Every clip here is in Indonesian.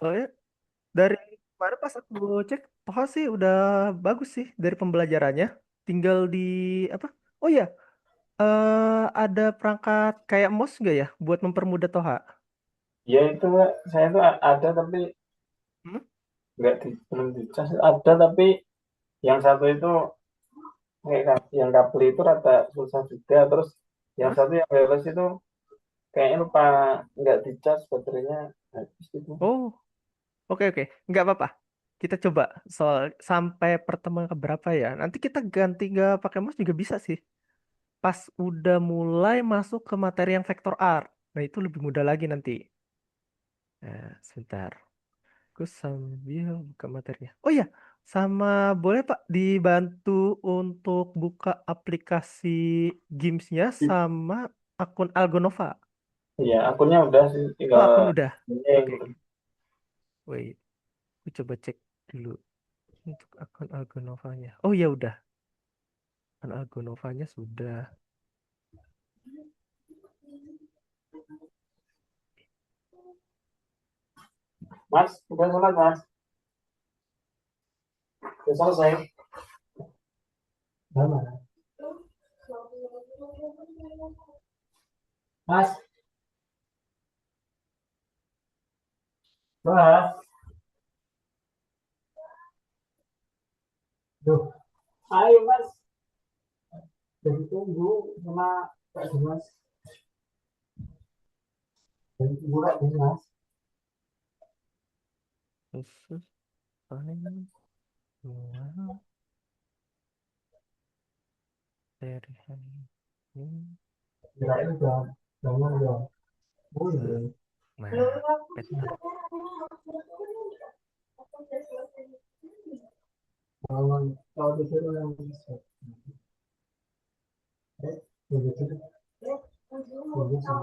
Soalnya dari kemarin pas aku cek, Toha sih udah bagus sih dari pembelajarannya. Tinggal di apa? Oh ya, ada perangkat kayak mouse nggak ya buat mempermudah Toha? Ya itu Kak, saya tuh ada tapi Hmm? nggak belum dicas. Ada tapi yang satu itu kayak yang kabel itu rada susah juga. Terus yang Hah? satu yang wireless itu kayaknya lupa nggak dicas baterainya habis itu. Oh, oke oke, nggak apa-apa. Kita coba soal sampai pertemuan ke berapa ya? Nanti kita ganti nggak pakai mouse juga bisa sih. Pas udah mulai masuk ke materi yang vektor art. Nah, itu lebih mudah lagi nanti. Nah, sebentar. Aku sambil buka materinya. Oh ya, sama boleh Pak dibantu untuk buka aplikasi Gamesnya sama akun Algonova. Iya, akunnya udah sih, Oh, tinggal akun udah. ini yang Oke, belum. oke. Wait, aku coba cek dulu untuk akun Algonovanya. Oh ya udah, akun Algonovanya sudah. Mas, bukan sholat Mas. Udah selesai. Mana? Mas, Mas. Duh, ayo Mas. Jadi tunggu sama Kak Dimas. Jadi tunggu Kak Dimas. Khusus paling wow, dari hari ini. Kirain udah bangun udah. eh, Boleh. Nah, Peter. Bangun. Kalau disuruh yang bisa. Begitu. Begitu.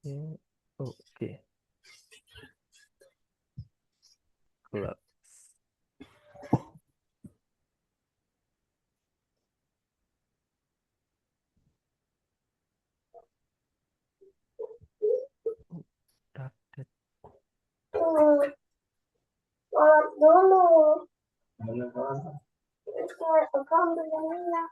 Ya, oke, close. Update. Sholat dulu. Alhamdulillah.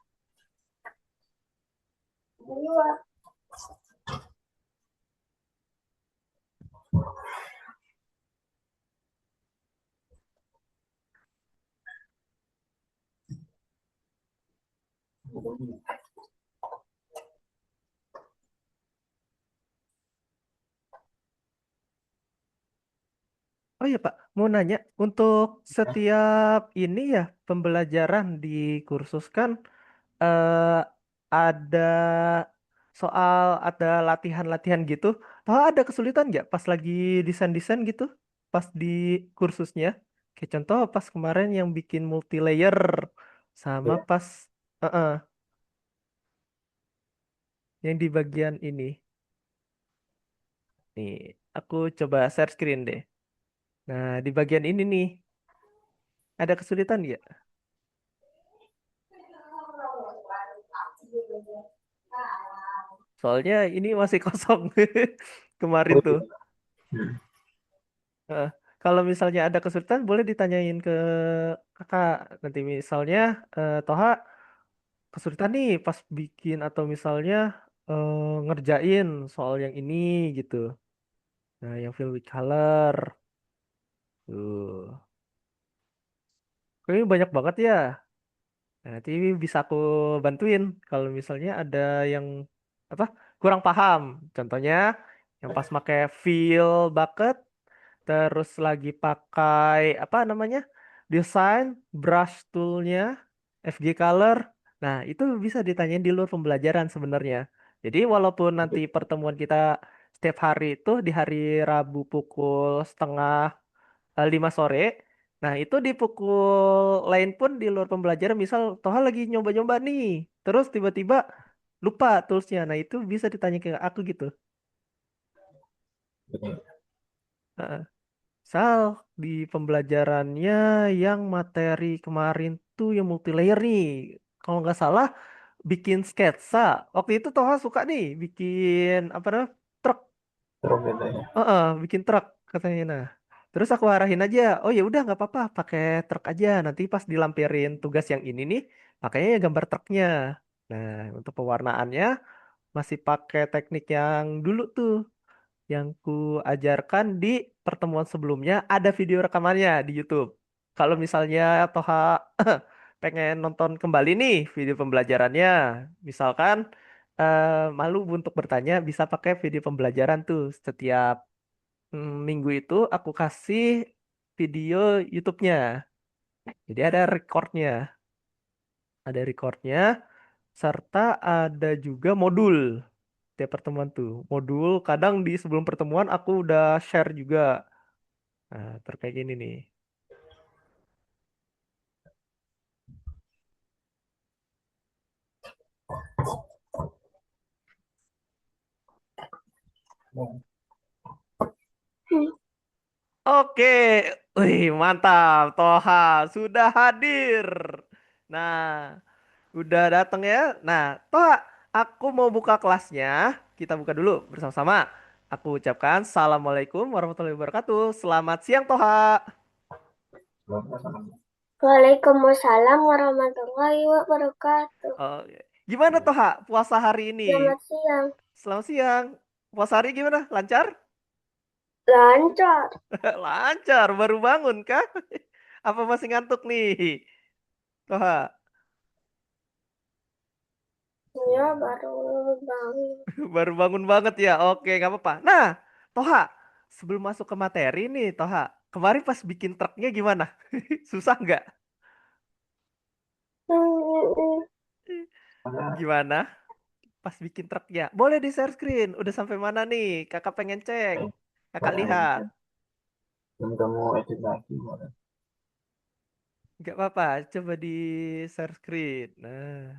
Oh iya Pak, mau nanya, untuk setiap ini ya pembelajaran di kursus kan eh, ada soal, ada latihan-latihan gitu. Tahu ada kesulitan nggak pas lagi desain-desain gitu, pas di kursusnya? Kayak contoh pas kemarin yang bikin multi layer sama pas yang di bagian ini. Nih, aku coba share screen deh. Nah, di bagian ini nih, ada kesulitan nggak? Soalnya ini masih kosong kemarin Oh, tuh. Eh, Kalau misalnya ada kesulitan boleh ditanyain ke kakak. Nanti misalnya Toha kesulitan nih pas bikin atau misalnya ngerjain soal yang ini gitu. Nah, yang fill with color. Tuh. Kayaknya banyak banget ya. Nah, nanti bisa aku bantuin kalau misalnya ada yang apa kurang paham. Contohnya yang pas pakai fill bucket terus lagi pakai apa namanya desain brush toolnya FG Color. Nah, itu bisa ditanyain di luar pembelajaran sebenarnya. Jadi walaupun nanti pertemuan kita setiap hari itu di hari Rabu pukul setengah 5 sore. Nah, itu di pukul lain pun di luar pembelajaran, misal Toha lagi nyoba-nyoba nih, terus tiba-tiba lupa toolsnya. Nah, itu bisa ditanya ke aku gitu. Heeh. Misal di pembelajarannya yang materi kemarin tuh yang multilayer nih. Kalau nggak salah bikin sketsa. Waktu itu Toha suka nih bikin apa namanya? Truk. Terus gitu ya. Bikin truk katanya. Nah, terus aku arahin aja. Oh ya udah nggak apa-apa, pakai truk aja. Nanti pas dilampirin tugas yang ini nih, pakainya ya gambar truknya. Nah, untuk pewarnaannya masih pakai teknik yang dulu tuh yang ku ajarkan di pertemuan sebelumnya ada video rekamannya di YouTube. Kalau misalnya Toha pengen nonton kembali nih video pembelajarannya, misalkan malu untuk bertanya bisa pakai video pembelajaran tuh setiap minggu itu aku kasih video YouTube-nya. Jadi ada recordnya serta ada juga modul tiap pertemuan tuh. Modul kadang di sebelum pertemuan aku udah share juga. Nah, terkait gini nih. Oke, wih mantap, Toha sudah hadir. Nah, udah datang ya. Nah, Toha, aku mau buka kelasnya. Kita buka dulu bersama-sama. Aku ucapkan Assalamualaikum warahmatullahi wabarakatuh. Selamat siang, Toha. Waalaikumsalam warahmatullahi wabarakatuh. Oh, gimana, Toha? Puasa hari ini? Selamat siang. Selamat siang. Puasa hari gimana? Lancar? Lancar. Lancar, baru bangun kah? Apa masih ngantuk nih? Toha, Ya baru bangun. baru bangun banget ya. Oke, nggak apa-apa. Nah, Toha, sebelum masuk ke materi nih, Toha, kemarin pas bikin truknya gimana? Susah nggak? Hmm, Gimana? Pas bikin truknya. Boleh di share screen. Udah sampai mana nih? Kakak pengen cek. Kakak lihat. Dan kamu edit lagi boleh. Nggak apa-apa. Coba di share screen. Nah,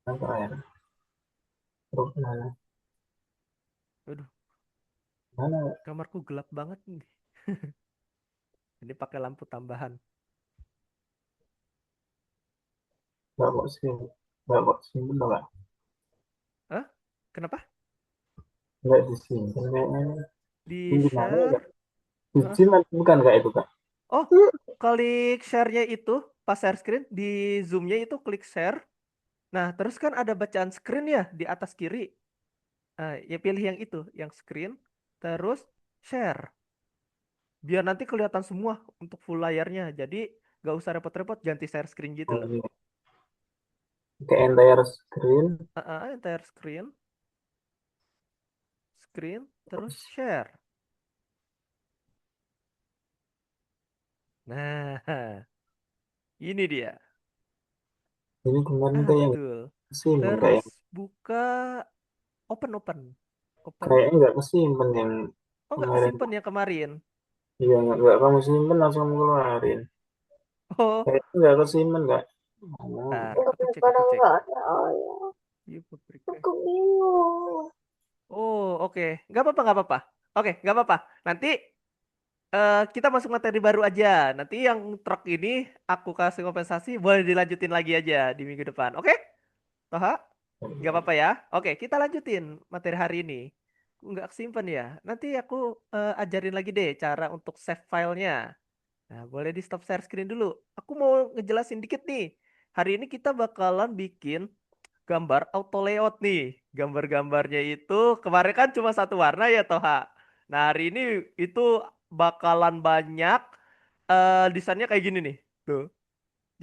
Yang terakhir. Terus mana? aduh, Mana? kamarku gelap banget nih. Ini pakai lampu tambahan. Nggak kok sih. Nggak kok simpen nggak? Hah? Kenapa? Nggak disimpan kayaknya. Di Pimpinannya nggak. share. Disimpan bukan kak itu kak? Oh, klik share-nya itu pas share screen di zoom-nya itu klik share. Nah, terus kan ada bacaan screen ya di atas kiri. Ya pilih yang itu, yang screen, terus share. Biar nanti kelihatan semua untuk full layarnya. Jadi gak usah repot-repot ganti share screen gitu Oh loh. iya. Ke entire screen. Entire screen, terus share. Nah, ini dia. Ini kemarin Ah, tuh yang betul. kesimpan kak Terus yang buka open. kayaknya nggak kesimpan yang Oh, nggak kemarin. kesimpan yang kemarin. Iya nggak kamu simpen langsung kamu keluarin. Oh, Kayaknya nggak kesimpan kak. Oh, bentar, aku cek, daripada aku cek. nggak ada ayah. View public Aku bingung. Oh, oke. Nggak apa-apa, nggak apa-apa. Oke, nggak apa-apa. Nanti kita masuk materi baru aja. Nanti yang truk ini aku kasih kompensasi, boleh dilanjutin lagi aja di minggu depan. Oke? Toha? Nggak apa-apa ya? Oke, kita lanjutin materi hari ini. Nggak simpen ya. Nanti aku ajarin lagi deh cara untuk save filenya. Nah, boleh di stop share screen dulu. Aku mau ngejelasin dikit nih. Hari ini kita bakalan bikin gambar auto layout nih. Gambar-gambarnya itu kemarin kan cuma satu warna ya Toha. Nah hari ini itu bakalan banyak desainnya kayak gini nih. Tuh.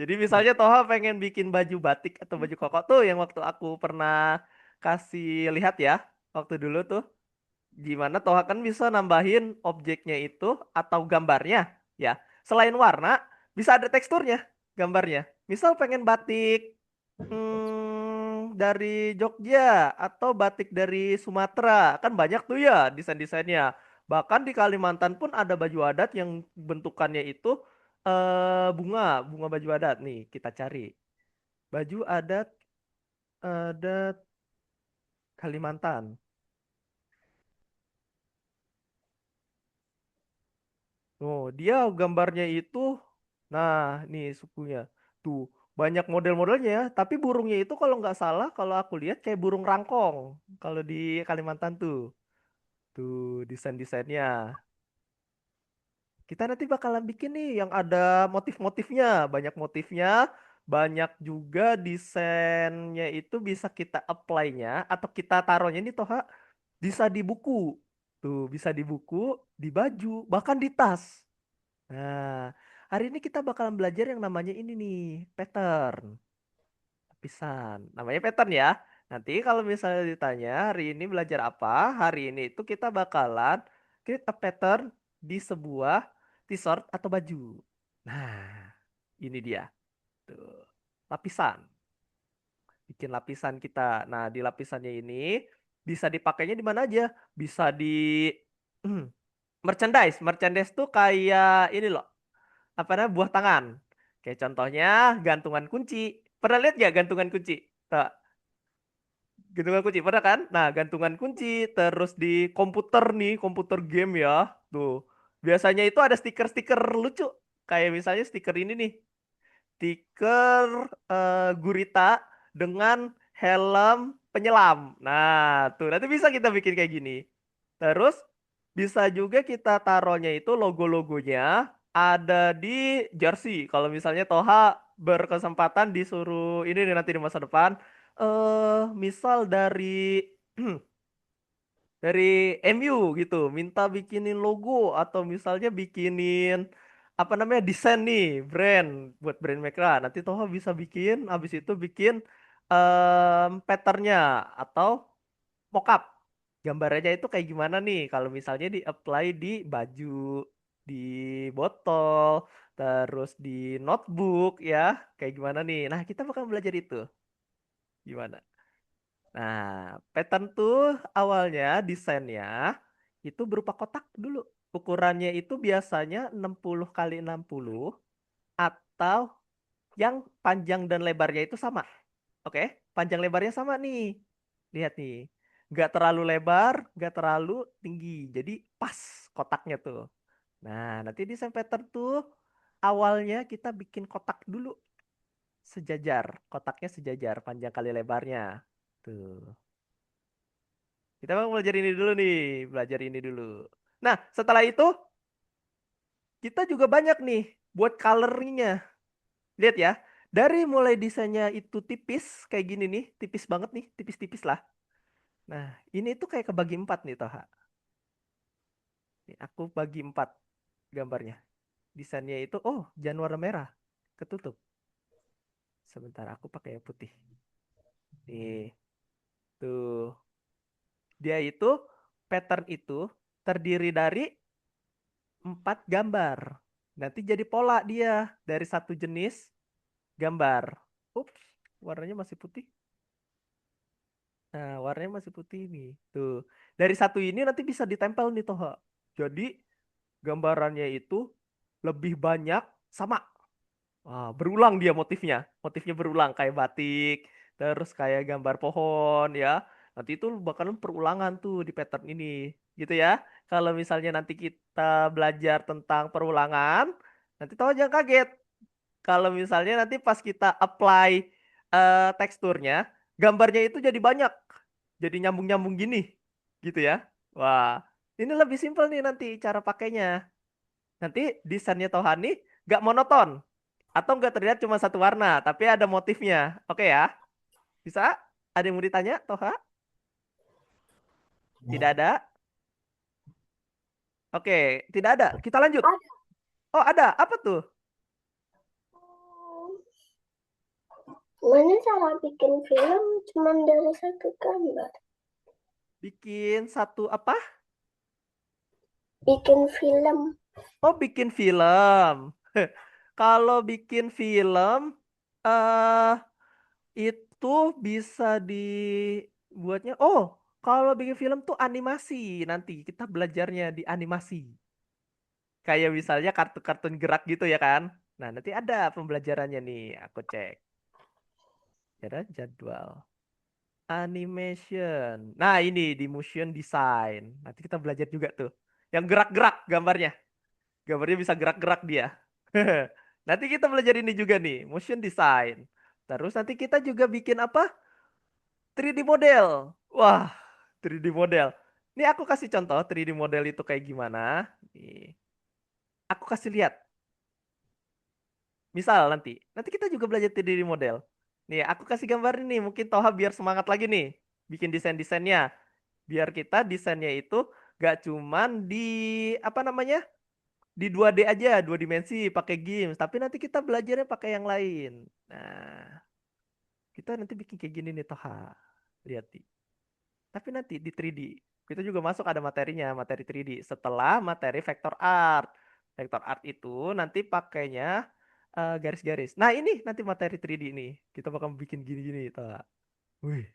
Jadi misalnya Toha pengen bikin baju batik atau baju koko tuh yang waktu aku pernah kasih lihat ya. Waktu dulu tuh. Gimana Toha kan bisa nambahin objeknya itu atau gambarnya ya. Selain warna bisa ada teksturnya gambarnya. Misal pengen batik dari Jogja atau batik dari Sumatera kan banyak tuh ya desain-desainnya. Bahkan di Kalimantan pun ada baju adat yang bentukannya itu bunga baju adat nih kita cari. Baju adat Kalimantan. Oh, dia gambarnya itu, nah, nih sukunya. Tuh, banyak model-modelnya ya. Tapi burungnya itu kalau nggak salah, kalau aku lihat kayak burung rangkong. Kalau di Kalimantan tuh. Tuh, desain-desainnya. Kita nanti bakalan bikin nih yang ada motif-motifnya. Banyak motifnya, banyak juga desainnya itu bisa kita apply-nya atau kita taruhnya nih Toha. Bisa di buku. Tuh, bisa di buku, di baju, bahkan di tas. Nah, hari ini kita bakalan belajar yang namanya ini nih, pattern, lapisan. Namanya pattern ya. Nanti kalau misalnya ditanya hari ini belajar apa, hari ini itu kita bakalan create a pattern di sebuah t-shirt atau baju. Nah, ini dia. Tuh, lapisan. Bikin lapisan kita. Nah, di lapisannya ini bisa dipakainya di mana aja? Bisa di merchandise. Merchandise tuh kayak ini loh, apa namanya, buah tangan. Kayak contohnya gantungan kunci. Pernah lihat gak gantungan kunci? Tuh, gantungan kunci pernah kan? Nah, gantungan kunci terus di komputer nih, komputer game ya. Tuh. Biasanya itu ada stiker-stiker lucu. Kayak misalnya stiker ini nih, stiker gurita dengan helm penyelam. Nah, tuh nanti bisa kita bikin kayak gini. Terus bisa juga kita taruhnya itu logo-logonya ada di jersey. Kalau misalnya Toha berkesempatan disuruh ini nih nanti di masa depan, misal dari dari MU gitu, minta bikinin logo atau misalnya bikinin apa namanya desain nih brand buat brand mereka. Nanti Toha bisa bikin, habis itu bikin patternnya atau mockup gambarnya itu kayak gimana nih kalau misalnya di apply di baju, di botol, terus di notebook ya, kayak gimana nih. Nah, kita bakal belajar itu gimana. Nah, pattern tuh awalnya desainnya itu berupa kotak dulu. Ukurannya itu biasanya 60 kali 60 atau yang panjang dan lebarnya itu sama. Oke, panjang lebarnya sama nih. Lihat nih. Nggak terlalu lebar, nggak terlalu tinggi. Jadi pas kotaknya tuh. Nah, nanti desain pattern tuh awalnya kita bikin kotak dulu sejajar. Kotaknya sejajar, panjang kali lebarnya. Tuh. Kita mau belajar ini dulu nih, belajar ini dulu. Nah, setelah itu kita juga banyak nih buat coloringnya. Lihat ya, dari mulai desainnya itu tipis kayak gini nih, tipis banget nih, tipis-tipis lah. Nah, ini tuh kayak kebagi empat nih Toha. Nih, aku bagi empat gambarnya. Desainnya itu, oh, jangan warna merah, ketutup. Sebentar, aku pakai yang putih. Nih, tuh. Dia itu, pattern itu terdiri dari empat gambar. Nanti jadi pola dia dari satu jenis gambar. Ups, warnanya masih putih. Nah, warnanya masih putih nih. Tuh. Dari satu ini nanti bisa ditempel nih Toha. Jadi gambarannya itu lebih banyak sama. Wah, berulang dia motifnya. Motifnya berulang kayak batik, terus kayak gambar pohon ya. Nanti itu bakalan perulangan tuh di pattern ini. Gitu ya. Kalau misalnya nanti kita belajar tentang perulangan, nanti tahu jangan kaget. Kalau misalnya nanti pas kita apply teksturnya, gambarnya itu jadi banyak. Jadi nyambung-nyambung gini. Gitu ya. Wah, ini lebih simpel nih nanti cara pakainya. Nanti desainnya Tohani gak monoton atau nggak terlihat cuma satu warna, tapi ada motifnya. Oke ya? Bisa? Ada yang mau ditanya, Toha? Tidak ada? Oke, tidak ada. Kita lanjut. Ada. Oh, ada. Apa tuh? Mana cara bikin film cuma dari satu gambar? Bikin satu apa? Bikin film. Oh, bikin film. Kalau bikin film, eh itu bisa dibuatnya. Oh, kalau bikin film tuh animasi. Nanti kita belajarnya di animasi. Kayak misalnya kartun-kartun gerak gitu ya kan. Nah, nanti ada pembelajarannya nih. Aku cek. Ada jadwal. Animation. Nah, ini di motion design. Nanti kita belajar juga tuh. Yang gerak-gerak gambarnya. Gambarnya bisa gerak-gerak dia. Nanti kita belajar ini juga nih, motion design. Terus nanti kita juga bikin apa? 3D model. Wah, 3D model. Ini aku kasih contoh 3D model itu kayak gimana. Nih, aku kasih lihat. Misal nanti kita juga belajar 3D model. Nih, aku kasih gambar ini, mungkin Toha biar semangat lagi nih, bikin desain-desainnya. Biar kita desainnya itu gak cuman di apa namanya? Di 2D aja, 2 dimensi pakai games, tapi nanti kita belajarnya pakai yang lain. Nah, kita nanti bikin kayak gini nih Toha. Lihat nih. Tapi nanti di 3D. Kita juga masuk ada materinya, materi 3D. Setelah materi vector art. Vector art itu nanti pakainya garis-garis. Nah, ini nanti materi 3D ini. Kita bakal bikin gini-gini, Toha. Wih,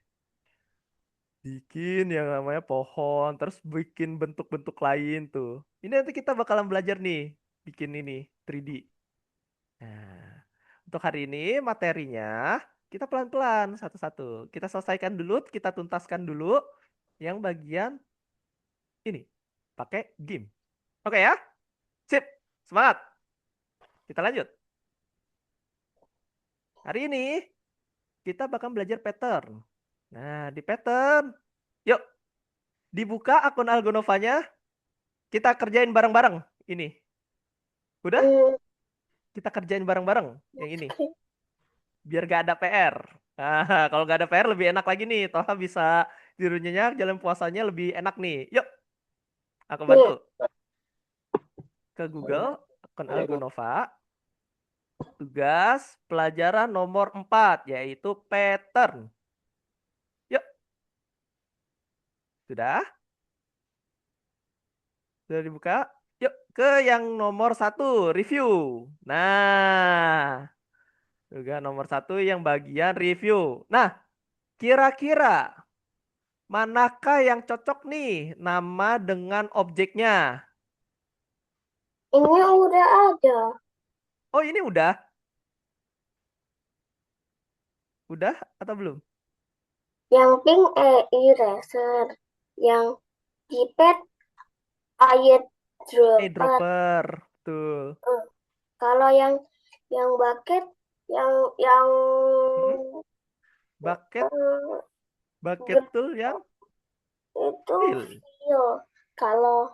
bikin yang namanya pohon, terus bikin bentuk-bentuk lain tuh. Ini nanti kita bakalan belajar nih, bikin ini 3D. Nah, untuk hari ini materinya kita pelan-pelan satu-satu. Kita selesaikan dulu, kita tuntaskan dulu yang bagian ini pakai game. Oke ya? Sip. Semangat. Kita lanjut. Hari ini kita bakal belajar pattern. Nah, di pattern, yuk dibuka akun Algonovanya. Kita kerjain bareng-bareng ini. Udah? Hmm, Kita kerjain bareng-bareng yang ini. oke. Biar gak ada PR. Nah, kalau gak ada PR lebih enak lagi nih. Toh bisa tidur nyenyak, jalan puasanya lebih enak nih. Yuk, aku bantu. Nih, Ke Google, akun Algonova. Tugas pelajaran nomor 4, yaitu pattern. Yuk, sudah? Sudah dibuka? Yuk, ke yang nomor 1, review. Nah, juga nomor 1 yang bagian review. Nah, kira-kira manakah yang cocok nih nama dengan objeknya? ini udah ada. Oh, ini udah? Udah atau belum? Yang pink eraser. Yang di pet air dropper. Dropper. Tuh. Hmm, Kalau yang bucket, yang Mm-mm. Bucket, eh, bucket gede tool yang itu fill. Vio. Kalau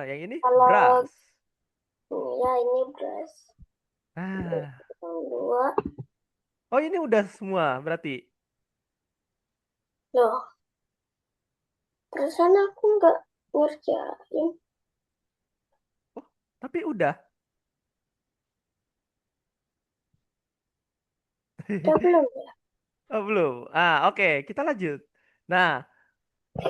Yang ini kalau brush. ya ini brush. Ah. Yang dua, Oh, ini udah semua berarti. loh, perasaan aku nggak ngerjain. Oh, tapi udah. Udah belum ya? Oh, belum. Oke, kita lanjut. Nah,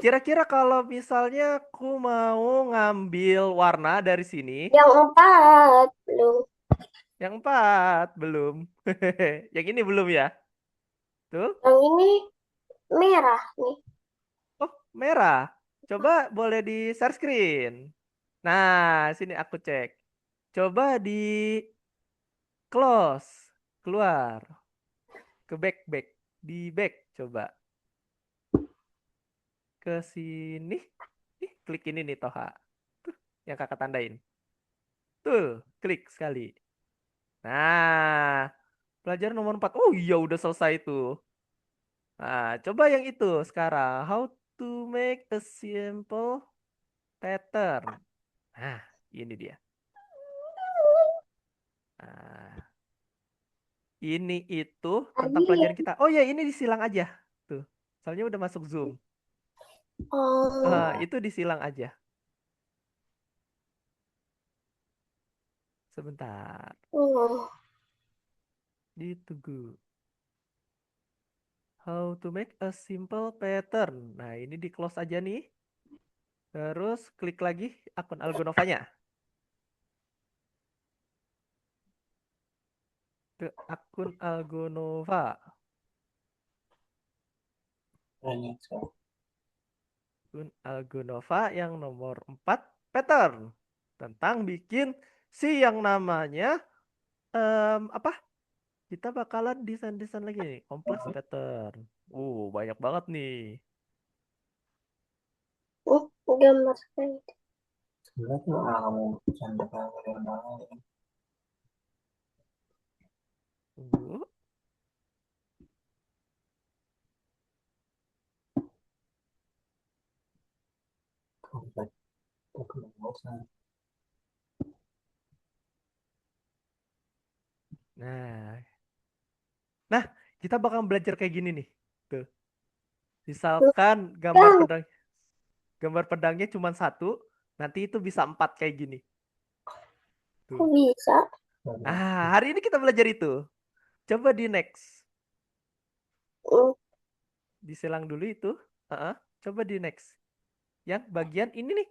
kira-kira kalau misalnya aku mau ngambil warna dari sini, Yang empat belum. yang 4 belum. Yang ini belum ya? Tuh. Yang ini merah nih. Oh, merah. Coba boleh di share screen. Nah, sini aku cek. Coba di close. Keluar. Ke back. Di back coba. Ke sini. Nih, klik ini nih Toha. Tuh, yang kakak tandain. Tuh, klik sekali. Nah, pelajaran nomor 4. Oh iya, udah selesai tuh. Nah, coba yang itu sekarang. How to make a simple pattern. Nah, ini dia. Nah, ini itu tentang Tadi ya. pelajaran kita. Oh ya, ini disilang aja. Tuh. Soalnya udah masuk Zoom. Oh, Itu disilang aja. Sebentar. oh. Ditunggu. How to make a simple pattern. Nah, ini di close aja nih. Terus klik lagi akun Algonovanya. Ke akun Algonova. Banyak. Akun Algonova yang nomor 4 pattern. Tentang bikin si yang namanya apa? Kita bakalan desain-desain lagi nih. Complex pattern. Banyak banget nih. Gambar sekali. Sebenarnya tuh kamu cantik yang mana ya? Tunggu. Komplek bosan. Nah, nah, kita bakal belajar kayak gini nih. Tuh, misalkan Bang, gambar pedangnya cuma satu, nanti itu bisa empat kayak gini. kok Tuh. bisa? Ah, hari ini kita belajar itu. Coba di next, Hmm, disilang dulu itu. Heeh. Coba di next. Yang bagian ini nih,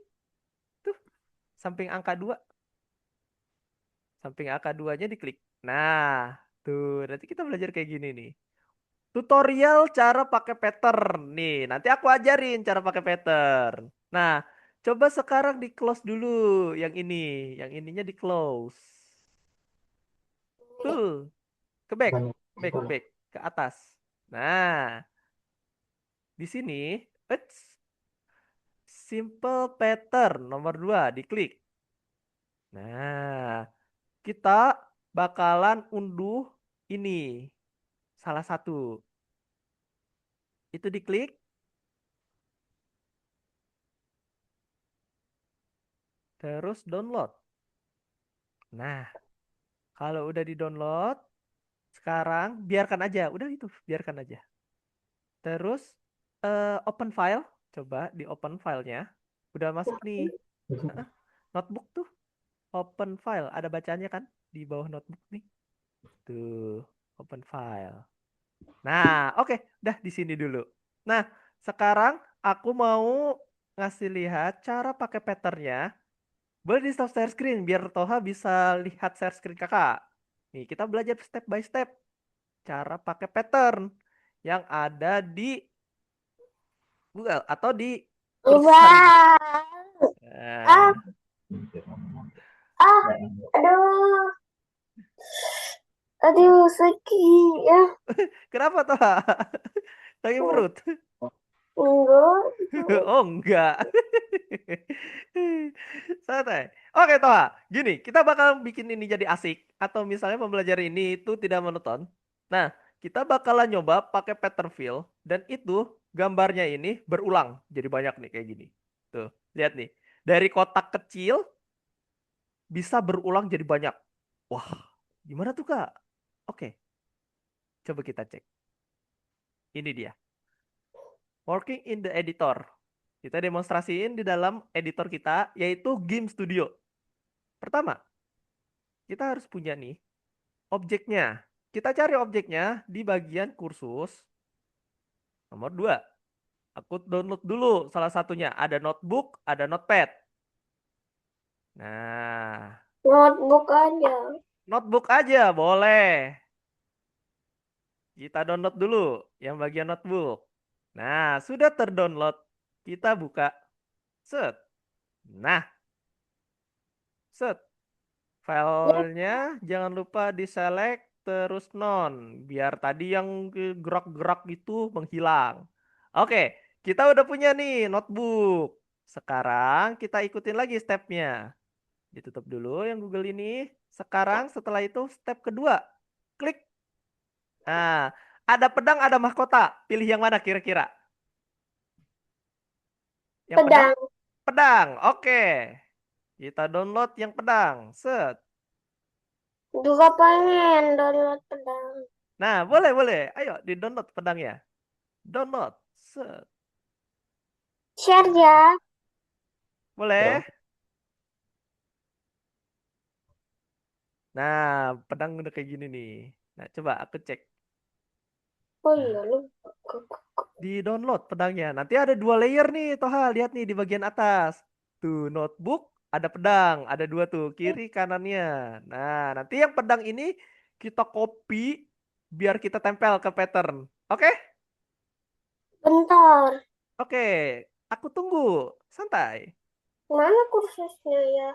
tuh, samping angka 2, samping angka 2-nya diklik. Nah, tuh, nanti kita belajar kayak gini nih. Tutorial cara pakai pattern. Nih, nanti aku ajarin cara pakai pattern. Nah, coba sekarang di close dulu yang ini. Yang ininya di close. Tuh, ke back, back, Betul. back, ke atas. Nah, di sini, eits, simple pattern nomor 2 diklik. Nah, kita bakalan unduh ini. Salah satu. Itu diklik, terus download. Nah, kalau udah di-download, sekarang biarkan aja, udah itu, biarkan aja. Terus open file, coba di open filenya. Udah masuk nih. Heeh, notebook tuh, open file, ada bacanya kan di bawah notebook nih. Tuh, open file. Nah, oke, dah di sini dulu. Nah, sekarang aku mau ngasih lihat cara pakai patternnya. Boleh di stop share screen biar Toha bisa lihat share screen kakak. Nih, kita belajar step by step cara pakai pattern yang ada di Google atau di kursus hari ini. Bang. Ah, Nah, ah, aduh, aduh, sakit ya. kenapa Toha? Sakit perut? Enggak, Oh enggak. Santai. Oke Toha, gini, kita bakal bikin ini jadi asik atau misalnya pembelajaran ini itu tidak monoton. Nah, kita bakalan nyoba pakai pattern fill dan itu gambarnya ini berulang jadi banyak nih kayak gini. Tuh, lihat nih. Dari kotak kecil bisa berulang jadi banyak. Wah, gimana tuh Kak? Oke, coba kita cek. Ini dia. Working in the editor. Kita demonstrasiin di dalam editor kita yaitu Game Studio. Pertama, kita harus punya nih objeknya. Kita cari objeknya di bagian kursus. Nomor 2, aku download dulu salah satunya. Ada notebook, ada notepad. Nah, notebook aja. notebook aja boleh. Kita download dulu yang bagian notebook. Nah, sudah terdownload. Kita buka. Set. Nah, set. Ya, Filenya jangan lupa diselect terus non. Biar tadi yang gerak-gerak itu menghilang. Oke, kita udah punya nih notebook. Sekarang kita ikutin lagi stepnya. Ditutup dulu yang Google ini. Sekarang setelah itu step kedua. Klik. Nah, ada pedang, ada mahkota. Pilih yang mana kira-kira? Yang pedang? pedang. Pedang. Oke. Kita download yang pedang. Set. Juga pengen download pedang. Nah, boleh, boleh. Ayo, di-download pedangnya. Download. Set. Share ya. Boleh. Ya, Nah, pedang udah kayak gini nih. Nah, coba aku cek. Oh iya, Nah, lupa. di-download pedangnya. Nanti ada 2 layer nih, Toha. Lihat nih di bagian atas. Tuh, notebook, ada pedang. Ada 2 tuh, kiri kanannya. Nah, nanti yang pedang ini kita copy biar kita tempel ke pattern. Oke? Bentar. Oke. Aku tunggu. Santai. Mana kursusnya ya?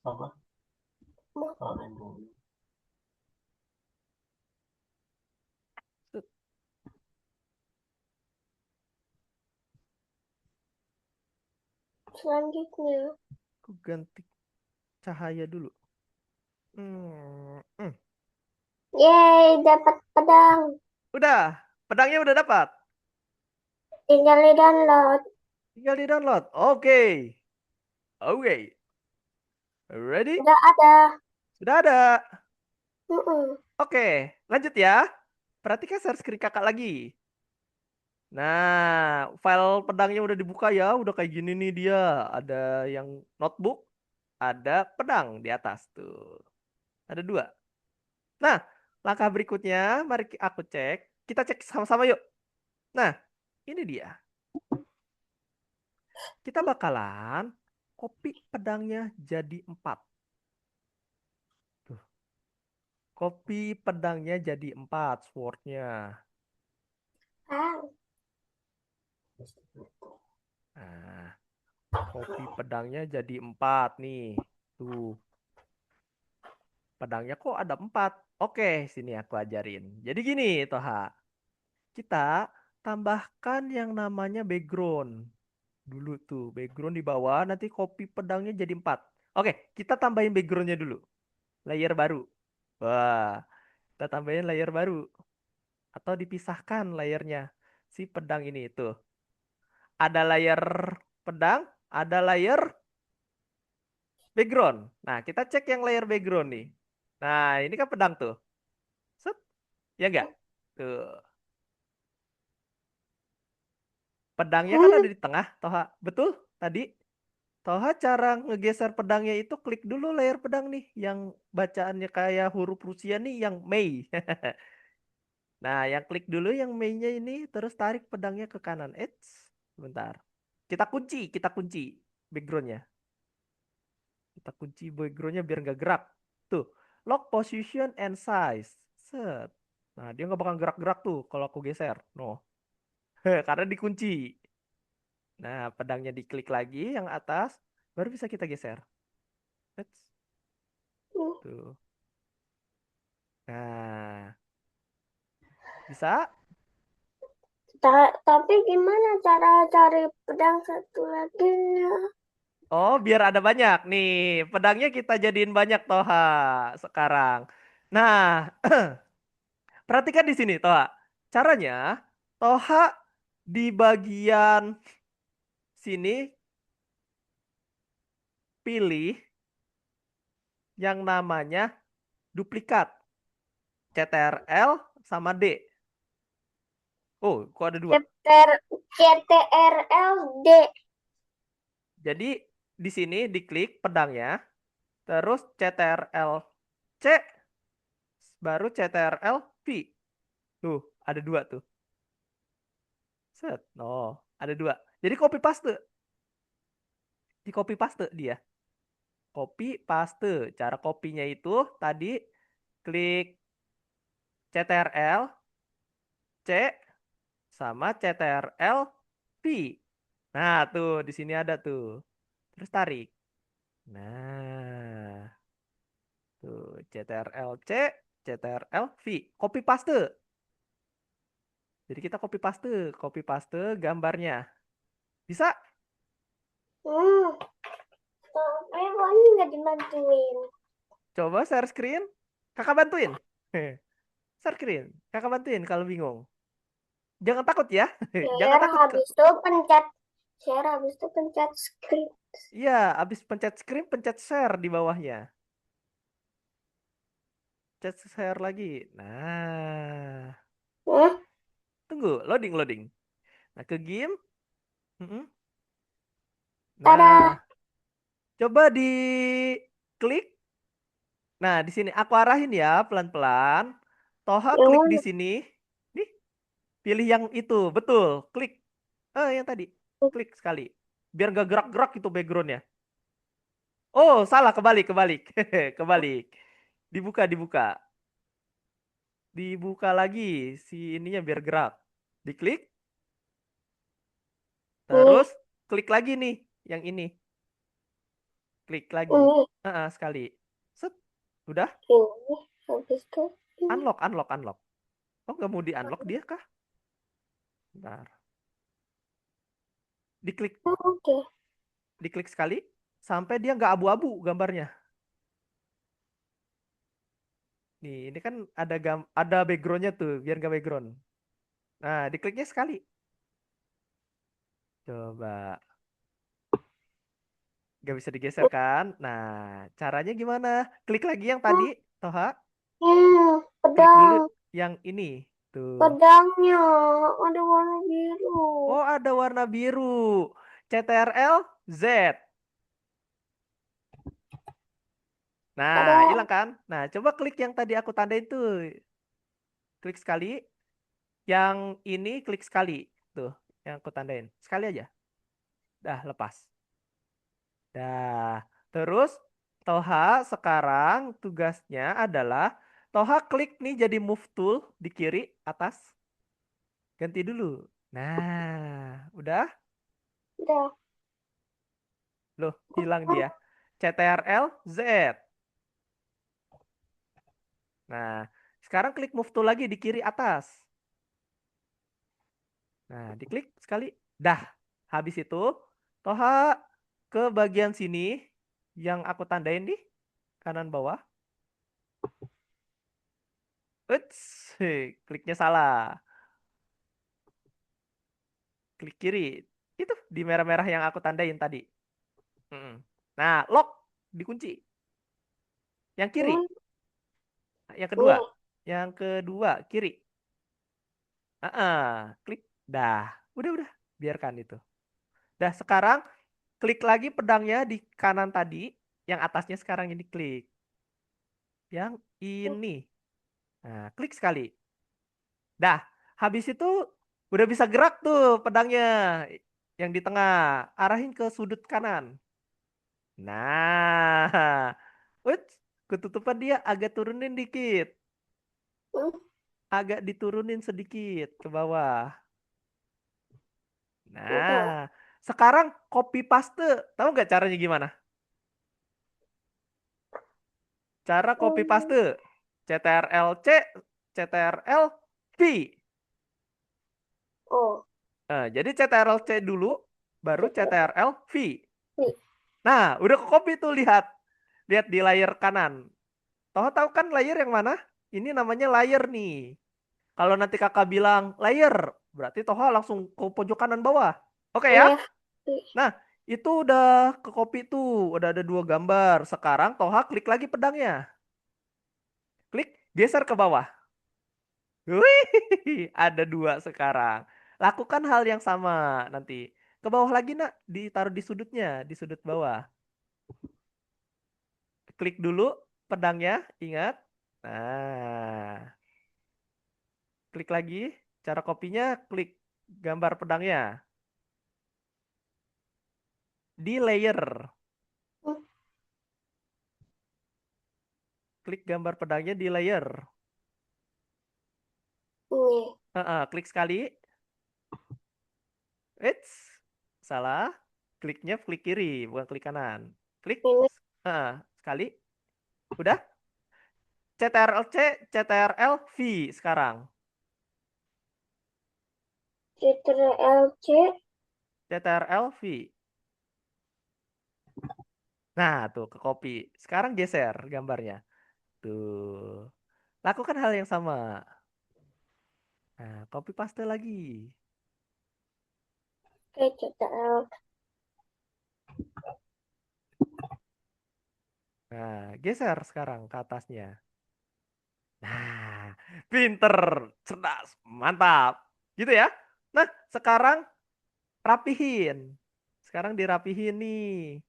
apa? Mau Kalau dulu. selanjutnya. Aku ganti cahaya dulu. Hmm, hmm. Yeay, dapat pedang. Udah, pedangnya udah dapat. Tinggal di download. Tinggal di download. Oke. Oke. Ready? Udah ada. Sudah ada. Mm-mm. Oke, lanjut ya. Perhatikan share screen kakak lagi. Nah, file pedangnya udah dibuka ya. Udah kayak gini nih dia. Ada yang notebook, ada pedang di atas tuh. Ada dua. Nah, langkah berikutnya, mari aku cek. Kita cek sama-sama yuk. Nah, ini dia. Kita bakalan copy pedangnya jadi 4. Tuh, copy pedangnya jadi 4 swordnya. Ah, Nah, copy pedangnya jadi 4 nih. Tuh, pedangnya kok ada 4. Oke, sini aku ajarin. Jadi gini, Toha. Kita tambahkan yang namanya background. Dulu tuh, background di bawah, nanti copy pedangnya jadi 4. Oke, kita tambahin backgroundnya dulu. Layer baru. Wah, kita tambahin layer baru. Atau dipisahkan layernya. Si pedang ini tuh. Ada layer pedang, ada layer background. Nah, kita cek yang layer background nih. Nah, ini kan pedang tuh. Set, ya enggak? Tuh. Pedangnya kan ada hmm. di tengah, Toha. Betul? Tadi Toha cara ngegeser pedangnya itu klik dulu layar pedang nih yang bacaannya kayak huruf Rusia nih yang Mei. Nah, yang klik dulu yang Mei-nya ini terus tarik pedangnya ke kanan. Sebentar. Kita kunci backgroundnya. Kita kunci backgroundnya biar nggak gerak. Tuh, lock position and size. Set. Nah, dia nggak bakal gerak-gerak tuh kalau aku geser. No, karena dikunci. Nah, pedangnya diklik lagi yang atas, baru bisa kita geser. Eits. Tuh. Nah, bisa? Tapi gimana cara cari pedang satu lagi? Oh, biar ada banyak. Nih, pedangnya kita jadiin banyak, Toha, sekarang. Nah, perhatikan di sini, Toha. Caranya, Toha di bagian sini pilih yang namanya duplikat. CTRL sama D. Oh, kok ada dua? CTRL-D. Jadi di sini diklik pedangnya, terus CTRL C, baru CTRL V. Tuh, ada dua tuh. Set. Oh, ada dua. Jadi copy paste. Di copy paste dia. Copy paste. Cara kopinya itu tadi klik CTRL C sama CTRL V. Nah, tuh di sini ada tuh. Terus tarik. Nah, tuh CTRL C, CTRL V. Copy paste. Jadi kita copy paste gambarnya. Bisa? Hmm, tapi Bonnie nggak dibantuin. Coba share screen. Kakak bantuin. Share screen. Kakak bantuin kalau bingung. Jangan takut ya. Jangan Share takut ke. habis itu pencet. Share habis itu pencet script. Iya, habis pencet screen, pencet share di bawahnya. Pencet share lagi. Nah, Hmm, tunggu, loading, loading. Nah, ke game. Mm-mm. tada. Nah, coba di klik. Nah, di sini aku arahin ya pelan-pelan. Toha Yang klik di mana? sini. Nih, pilih yang itu. Betul, klik. Yang tadi. Klik sekali. Biar gak gerak-gerak itu backgroundnya. Oh, salah, kebalik, kebalik. Kebalik. Dibuka, dibuka. Dibuka lagi si ininya biar gerak. Diklik, Nih, terus klik lagi nih yang ini. Klik lagi. ini, Sekali. Set. Udah? ini. Habis itu ini. Unlock, unlock, unlock. Oh, nggak mau di-unlock dia kah? Bentar. Diklik, Oh, oke. diklik sekali. sampai dia nggak abu-abu gambarnya. Nih, ini kan ada backgroundnya tuh, biar nggak background. Nah, dikliknya sekali. Coba, nggak bisa digeser kan? Nah, caranya gimana? Klik lagi yang tadi, Oh, Toha. Klik dulu pedang. yang ini. Tuh. Pedangnya ada warna biru. Oh, ada warna biru. CTRL Z. Nah, Ada. hilang kan? Nah, coba klik yang tadi aku tandain tuh. Klik sekali. Yang ini klik sekali. Tuh, yang aku tandain. Sekali aja. Dah, lepas. Dah. Terus, Toha sekarang tugasnya adalah Toha klik nih jadi move tool di kiri atas. Ganti dulu. Nah, udah? Udah. Loh, hilang dia. CTRL Z. Nah, sekarang klik move tool lagi di kiri atas. Nah, diklik sekali. Dah. Habis itu, Toha ke bagian sini yang aku tandain di kanan bawah. Uts, kliknya salah. Klik kiri. Itu di merah-merah yang aku tandain tadi. Mm-mm. Nah, lock dikunci. Yang kiri, Ini. yang kedua. Ini. Yang kedua, kiri. Klik. Dah. Udah. Biarkan itu. Dah, sekarang klik lagi pedangnya di kanan tadi. Yang atasnya sekarang ini klik. Yang ini. Nah, klik sekali. Dah, habis itu udah bisa gerak tuh pedangnya. Yang di tengah. Arahin ke sudut kanan. Nah, uts, ketutupan dia agak turunin dikit. Agak diturunin sedikit ke bawah. Udah. Nah, sekarang copy paste. Tahu nggak caranya gimana? Cara copy Hmm. paste. CTRL C, CTRL V. Oh. Jadi CTRL C dulu, baru Udah. CTRL V. Nih. Nah, udah ke copy tuh, lihat. Lihat di layar kanan. Tahu kan layar yang mana? Ini namanya layar nih. Kalau nanti kakak bilang layar, berarti Toha langsung ke pojok kanan bawah. Oke ya? Iya. Nih. Nah, itu udah ke copy tuh. Udah ada dua gambar. Sekarang Toha klik lagi pedangnya. Klik, geser ke bawah. Wih, ada dua sekarang. Lakukan hal yang sama nanti. Ke bawah lagi nak, ditaruh di sudutnya, di sudut bawah. Klik dulu pedangnya, ingat. Nah, klik lagi. Cara kopinya, klik gambar pedangnya. Di layer. Hmm. Klik gambar pedangnya di layer. Ini. Klik sekali. Eits, salah. Kliknya klik kiri, bukan klik kanan. Klik. Ini. Sekali. Udah? CTRL C, CTRL V sekarang. Ctrl C. CTRL V. Nah, tuh ke copy. Sekarang geser gambarnya. Tuh. Lakukan hal yang sama. Nah, copy paste lagi. Oke, Ctrl. Nah, geser sekarang ke atasnya. Nah, pinter, cerdas, mantap. Gitu ya. Nah, sekarang rapihin. Sekarang dirapihin nih.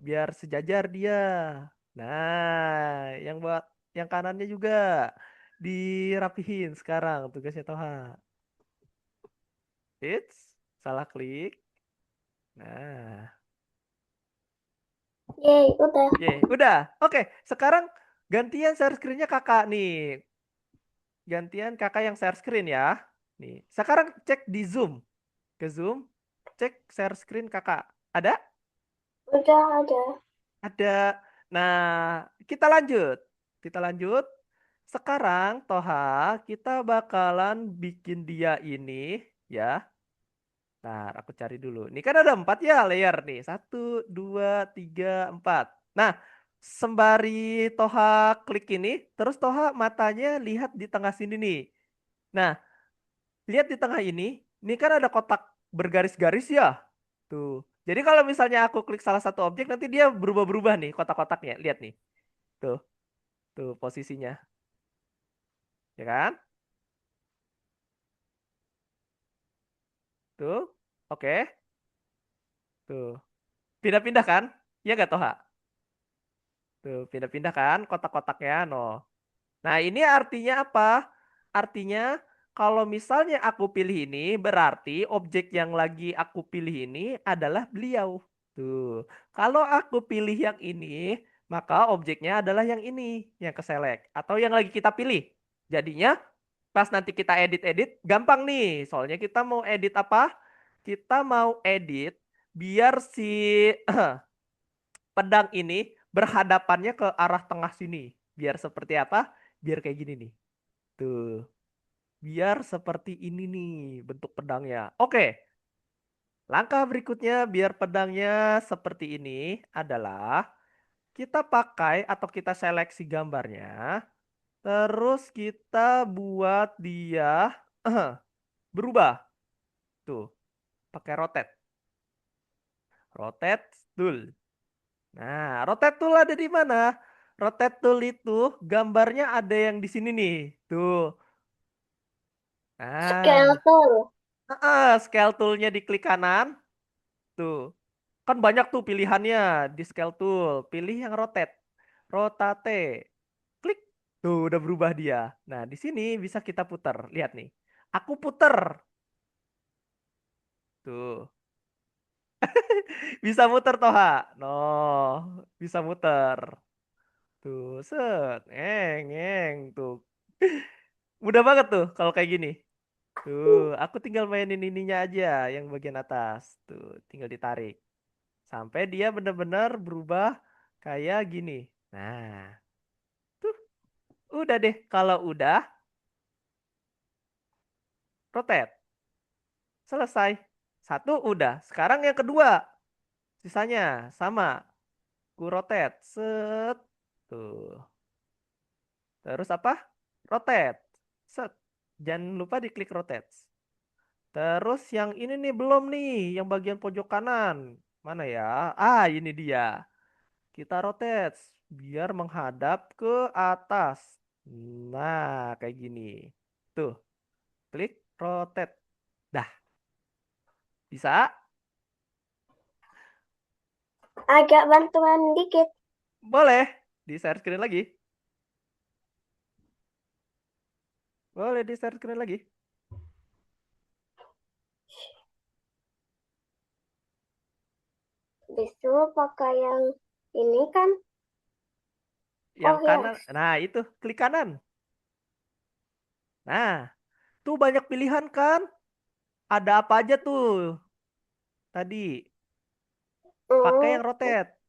Biar sejajar dia. Nah, yang kanannya juga dirapihin sekarang tugasnya Toha. It's salah klik. Nah, Yeay, udah. udah. Oke, sekarang gantian share screen-nya kakak nih. Gantian kakak yang share screen ya. Nih, sekarang cek di Zoom. Ke Zoom, cek share screen kakak. Ada? Udah ada. Ada. Nah, kita lanjut. Kita lanjut. Sekarang Toha, kita bakalan bikin dia ini ya. Ntar aku cari dulu. Ini kan ada 4 ya layer nih. 1, 2, 3, 4. Nah, sembari Toha klik ini, terus Toha matanya lihat di tengah sini nih. Nah, lihat di tengah ini kan ada kotak bergaris-garis ya. Tuh. Jadi kalau misalnya aku klik salah satu objek, nanti dia berubah-berubah nih kotak-kotaknya. Lihat nih. Tuh, tuh posisinya. Ya kan? Tuh. Oke. Tuh. Pindah-pindah kan? Ya nggak Toha? Tuh, pindah-pindah kan kotak-kotaknya. No. Nah, ini artinya apa? Artinya kalau misalnya aku pilih ini, berarti objek yang lagi aku pilih ini adalah beliau. Tuh. Kalau aku pilih yang ini, maka objeknya adalah yang ini, yang ke select atau yang lagi kita pilih. Jadinya pas nanti kita edit-edit gampang nih. Soalnya kita mau edit apa? Kita mau edit biar si pedang ini berhadapannya ke arah tengah sini. Biar seperti apa? Biar kayak gini nih. Tuh. Biar seperti ini nih bentuk pedangnya. Oke. Langkah berikutnya biar pedangnya seperti ini adalah kita pakai atau kita seleksi gambarnya. Terus kita buat dia berubah. Tuh. Pakai rotate. Rotate tool. Nah, rotate tool ada di mana? Rotate tool itu gambarnya ada yang di sini nih. Tuh. Nah, Skeleton. scale toolnya diklik kanan. Tuh. Kan banyak tuh pilihannya di scale tool. Pilih yang rotate. Rotate. Klik. Tuh, udah berubah dia. Nah, di sini bisa kita putar. Lihat nih. Aku puter. Tuh. Bisa muter Toha. No, bisa muter. Tuh, set. Tuh. Mudah banget tuh kalau kayak gini. Tuh, aku tinggal mainin ininya aja yang bagian atas. Tuh, tinggal ditarik. Sampai dia benar-benar berubah kayak gini. Nah, tuh, udah deh. Kalau udah, rotate. Selesai. Satu udah. Sekarang yang kedua. Sisanya sama. Ku rotate. Set. Tuh. Terus apa? Rotate. Set. Jangan lupa diklik rotate. Terus yang ini nih belum nih, yang bagian pojok kanan. Mana ya? Ah, ini dia. Kita rotate biar menghadap ke atas. Nah, kayak gini. Tuh, klik rotate. Dah, bisa? Agak bantuan dikit. Boleh. Di share screen lagi. Boleh di share screen lagi. Disuruh pakai yang ini kan. Yang Oh ya. kanan. Nah, itu klik kanan. Nah, tuh banyak pilihan kan? Ada apa aja tuh tadi? Pakai Hmm, yang rotate.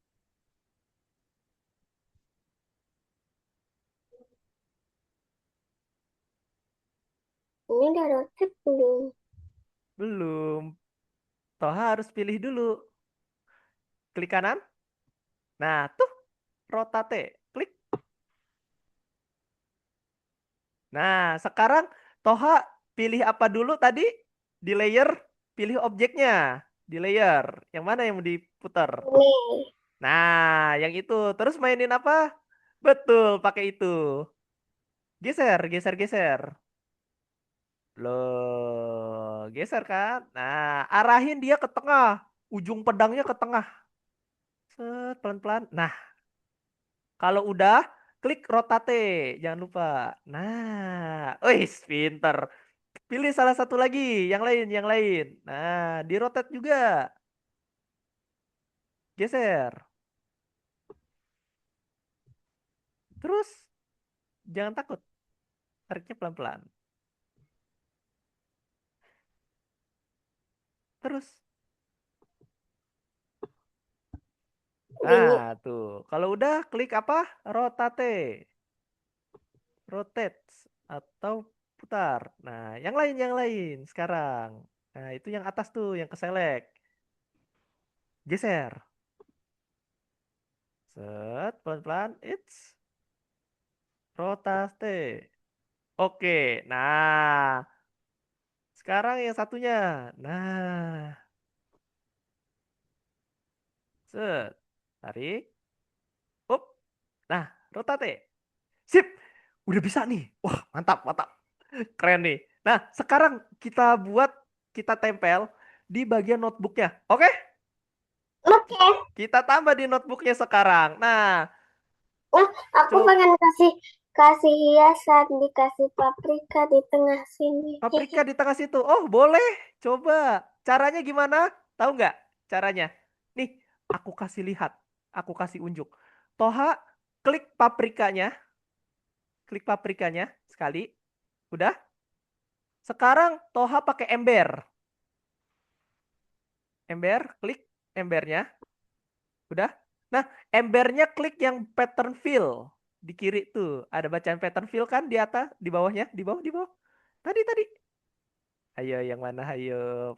ini udah rotate belum? Belum. Toh harus pilih dulu. Klik kanan. Nah, tuh rotate. Klik. Nah, sekarang Toha pilih apa dulu tadi? Di layer, pilih objeknya. Di layer. Yang mana yang mau diputar? Ini. Nah, yang itu. Terus mainin apa? Betul, pakai itu. Geser, geser, geser. Loh, geser kan? Nah, arahin dia ke tengah. Ujung pedangnya ke tengah. Set, pelan-pelan. Nah, kalau udah, klik rotate. Jangan lupa. Nah, wih, pinter. Pilih salah satu lagi, yang lain, yang lain. Nah, di rotate juga. Geser. Terus, jangan takut. Tariknya pelan-pelan. Terus. Nah, Gini. tuh. Kalau udah, klik apa? Rotate. Rotate. Atau putar. Nah, yang lain sekarang. Nah, itu yang atas tuh, yang keselek. Geser. Set, pelan-pelan. Rotate. Oke, nah. Sekarang yang satunya. Nah, set. Tarik. Up. Nah, rotate. Sip. Udah bisa nih. Wah, mantap, mantap. Keren nih. Nah, sekarang kita tempel di bagian notebooknya. Oke? Oke. Kita tambah di notebooknya sekarang. Nah, Nah, aku coba pengen kasih kasih hiasan, dikasih paprika di tengah sini. paprika di tengah situ. Oh, boleh. Coba. Caranya gimana? Tahu nggak caranya? Nih, aku kasih lihat. Aku kasih unjuk. Toha, klik paprikanya. Klik paprikanya sekali. Udah? Sekarang Toha pakai ember. Ember, klik embernya. Udah? Nah, embernya klik yang pattern fill. Di kiri tuh. Ada bacaan pattern fill kan di atas, di bawahnya, di bawah, di bawah. Tadi. Ayo, yang mana? Ayo.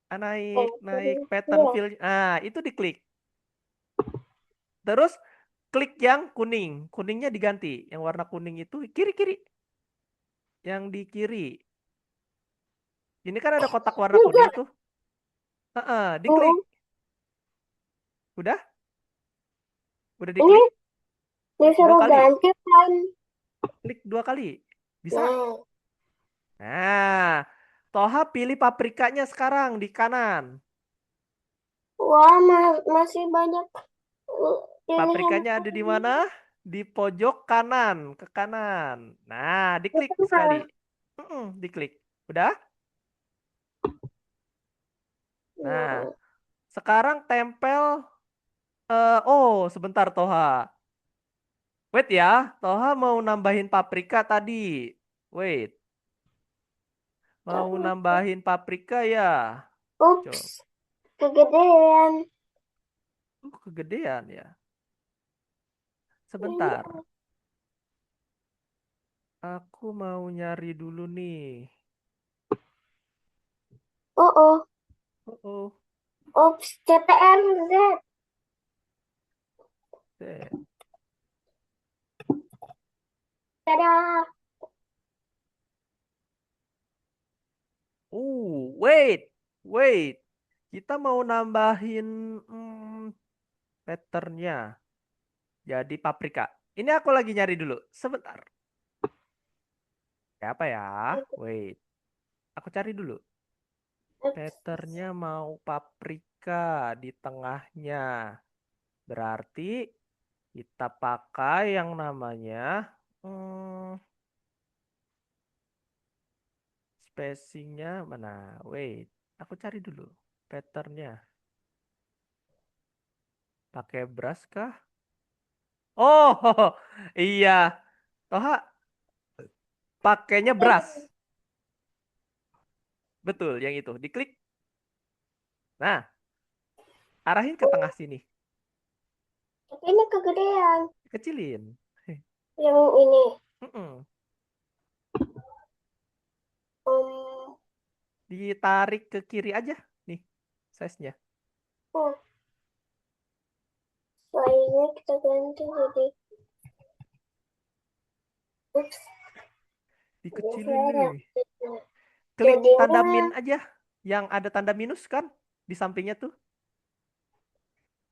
Ah, naik, naik pattern Iya. fill. Ah, itu diklik. Terus klik yang kuning. Kuningnya diganti. Yang warna kuning itu kiri-kiri. Yang di kiri. Ini kan ada kotak warna kuning Enggak. tuh. Heeh, diklik. Mm, Udah? Udah Ini diklik? Dua disuruh kali. ganti kan. Klik 2 kali. Bisa? Nah, Nah, Toha pilih paprikanya sekarang di kanan. wah masih banyak pilihan Paprikanya ada di mana? Di pojok kanan, ke kanan. Nah, diklik itu sekali. malah. Diklik. Udah? Nah, Nah, sekarang tempel. Oh, sebentar Toha. Wait ya, Toha mau nambahin paprika tadi. Wait, mau tapi nambahin paprika ya. ups, Coba. kegedean. Kegedean ya. Iya. Sebentar. Aku mau nyari dulu nih. Oh, oh, Oh, oh. ups, CTR Z. Set. Dadah. Wait, wait. Kita mau nambahin patternnya. Jadi paprika. Ini aku lagi nyari dulu. Sebentar. Kayak apa ya? Wait. Aku cari dulu. Ups. Patternnya mau paprika di tengahnya. Berarti kita pakai yang namanya hmm, spacingnya mana? Wait. Aku cari dulu. Patternnya. Pakai brush kah? Oh, iya. Toha pakainya brush. Betul, yang itu. Diklik. Nah, arahin ke tengah sini. Tapi ini kegedean. Kecilin. Yang ini. Mm-mm. Um, Ditarik ke kiri aja. Nih, size-nya. oh, lainnya kita ganti jadi ups. Dikecilin Biasanya nih. Klik tanda jadinya min aja. Yang ada tanda minus kan? Di sampingnya tuh.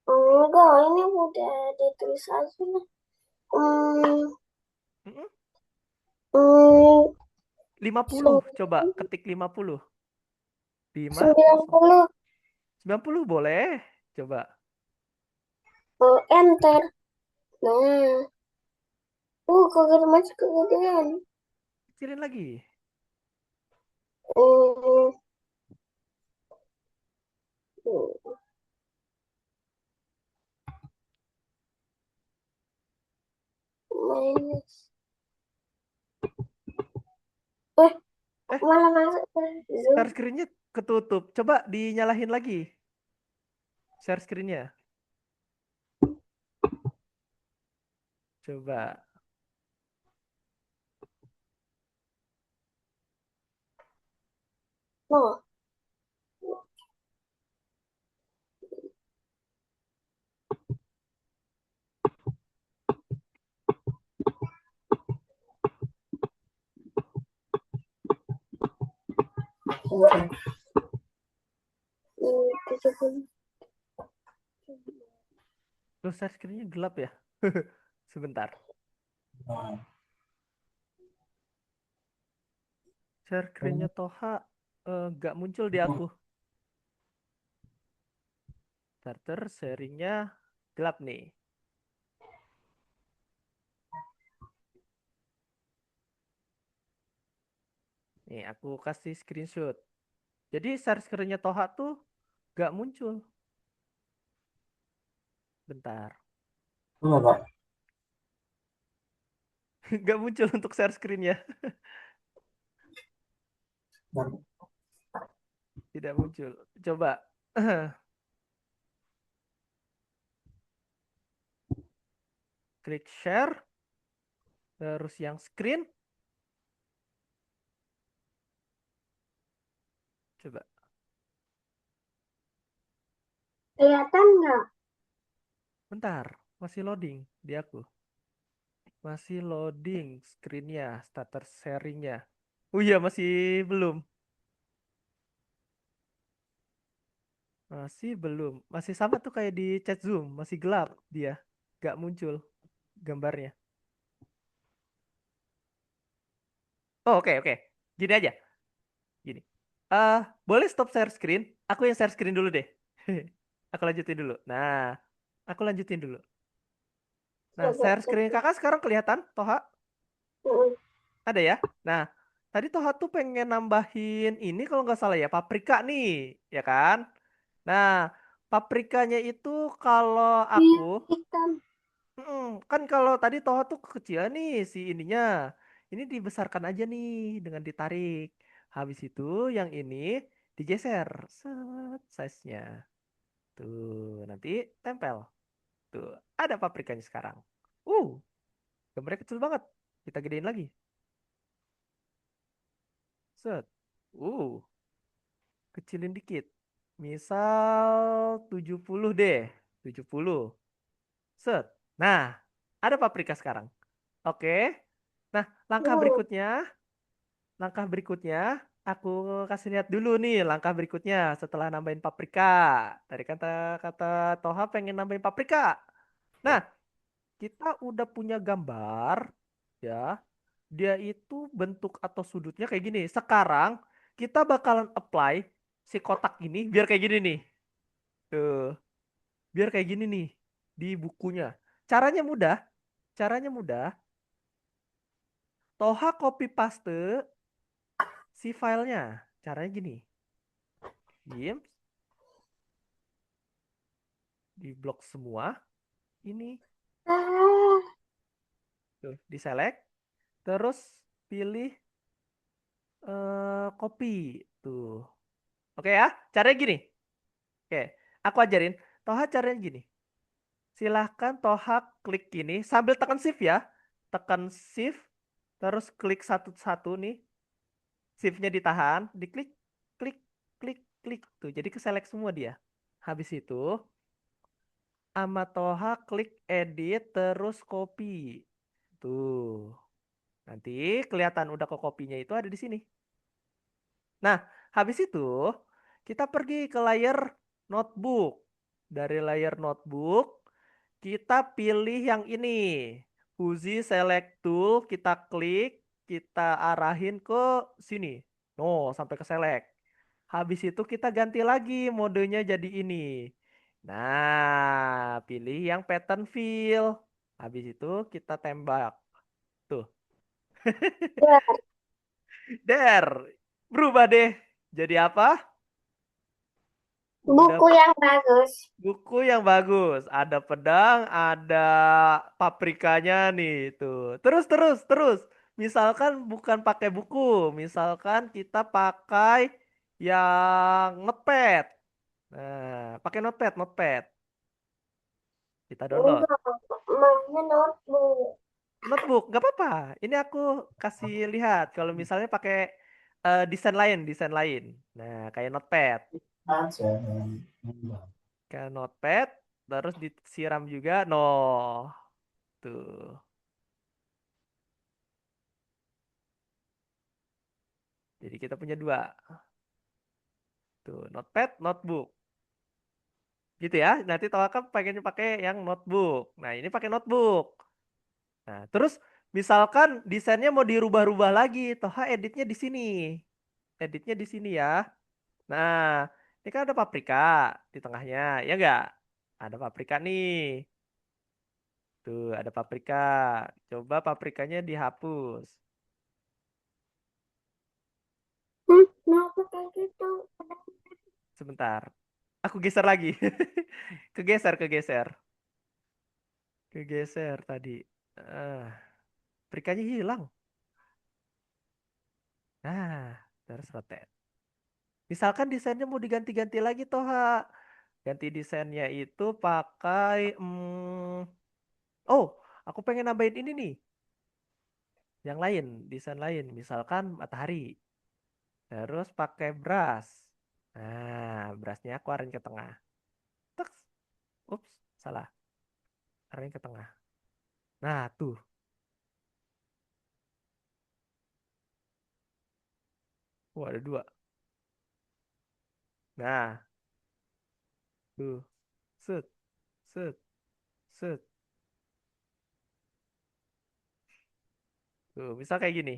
enggak, ini udah ditulis aja lah. Hmm, Mm-mm. hmm, 50. Coba ketik 50. 5, 0. 90. 90 boleh. Coba. Oh, enter. Nah, kagak masuk kegedean. Kecilin lagi. Hmm, minus. Eh, Eh, malah masuk ke Zoom. share screen-nya ketutup. Coba dinyalahin lagi. Share screen-nya. Coba. No, Tujuh puluh. Loh, share screen-nya gelap ya? Sebentar. Nah, Share screen-nya Toha nggak muncul di aku. Starter sharingnya gelap nih. Nih, aku kasih screenshot. Jadi share screen-nya Toha tuh nggak muncul. Bentar. iya Pak. Nggak muncul untuk share screen-nya. Nah, Tidak muncul. Coba. Klik share. Terus yang screen. Coba. Kelihatan nggak? Bentar. Masih loading di aku. Masih loading screen-nya. Starter sharing-nya. Oh iya, masih belum. Masih belum. Masih sama tuh kayak di chat Zoom. Masih gelap dia. Nggak muncul gambarnya. Oh, oke, oke. Gini aja. Gini. eh Boleh stop share screen? Aku yang share screen dulu deh. Aku lanjutin dulu. Nah, aku lanjutin dulu. Nah, Coba share cek. screen kakak sekarang kelihatan, Toha? Mm-mm. Ada ya? Nah, tadi Toha tuh pengen nambahin ini kalau nggak salah ya, paprika nih, ya kan? Nah, paprikanya itu kalau Iya, aku, hitam. kan kalau tadi Toha tuh kekecilan nih si ininya. Ini dibesarkan aja nih dengan ditarik. Habis itu yang ini digeser. Set, size-nya. Tuh, nanti tempel. Tuh, ada paprikanya sekarang. Uh, gambarnya kecil banget. Kita gedein lagi. Set. Uh, Kecilin dikit. Misal 70 deh. 70. Set. Nah, ada paprika sekarang. Oke. Nah, langkah berikutnya, aku kasih lihat dulu nih langkah berikutnya setelah nambahin paprika. Tadi kata kata Toha pengen nambahin paprika. Nah, kita udah punya gambar ya. Dia itu bentuk atau sudutnya kayak gini. Sekarang kita bakalan apply si kotak ini biar kayak gini nih. Tuh, biar kayak gini nih di bukunya. Caranya mudah, caranya mudah. Toha copy paste si filenya. Caranya gini. Diam, di blok semua. Ini Ah, tuh, di select, terus pilih copy. Tuh. Oke ya, caranya gini. Oke, aku ajarin. Toha caranya gini. Silahkan Toha klik gini sambil tekan shift ya. Tekan shift, terus klik satu-satu nih. Shift-nya ditahan, diklik, klik, klik, klik. Tuh, jadi keselect semua dia. Habis itu, sama Toha klik edit, terus copy. Tuh, nanti kelihatan udah ke kopinya itu ada di sini. Nah, habis itu kita pergi ke layar notebook. Dari layar notebook, kita pilih yang ini. Fuzi Select Tool, kita klik, kita arahin ke sini. No, sampai ke select. Habis itu kita ganti lagi modenya jadi ini. Nah, pilih yang pattern fill. Habis itu kita tembak. Tuh, ya. der. Berubah deh. Jadi apa? Udah Buku yang bagus. buku yang bagus. Ada pedang, ada paprikanya nih tuh. Terus terus terus. Misalkan bukan pakai buku, misalkan kita pakai yang notepad. Nah, pakai notepad, notepad. Kita download. Enggak, mainnya notebook. Notebook, nggak apa-apa. Ini aku kasih lihat kalau misalnya pakai desain lain, desain lain. Nah, kayak notepad. aja. Kayak notepad, terus disiram juga. No, tuh. Jadi kita punya dua. Tuh, notepad, notebook. Gitu ya. Nanti Toha kan pengennya pakai yang notebook. Nah, ini pakai notebook. Nah, terus misalkan desainnya mau dirubah-rubah lagi, Toha editnya di sini. Editnya di sini ya. Nah, ini kan ada paprika di tengahnya, ya enggak? Ada paprika nih. Tuh, ada paprika. Coba paprikanya dihapus. Kenapa kayak gitu? Sebentar. Aku geser lagi. Kegeser, kegeser. Kegeser tadi. Ah, paprikanya hilang. Nah, terus rotate. Misalkan desainnya mau diganti-ganti lagi Toha. Ganti desainnya itu pakai oh, aku pengen nambahin ini nih. Yang lain, desain lain. Misalkan matahari. Terus pakai brush. Nah, brushnya aku arahin ke tengah. Teks. Ups, salah. Arahin ke tengah. Nah, tuh. Wah, ada dua. Nah, tuh. Set, set, set. Tuh, misal kayak gini.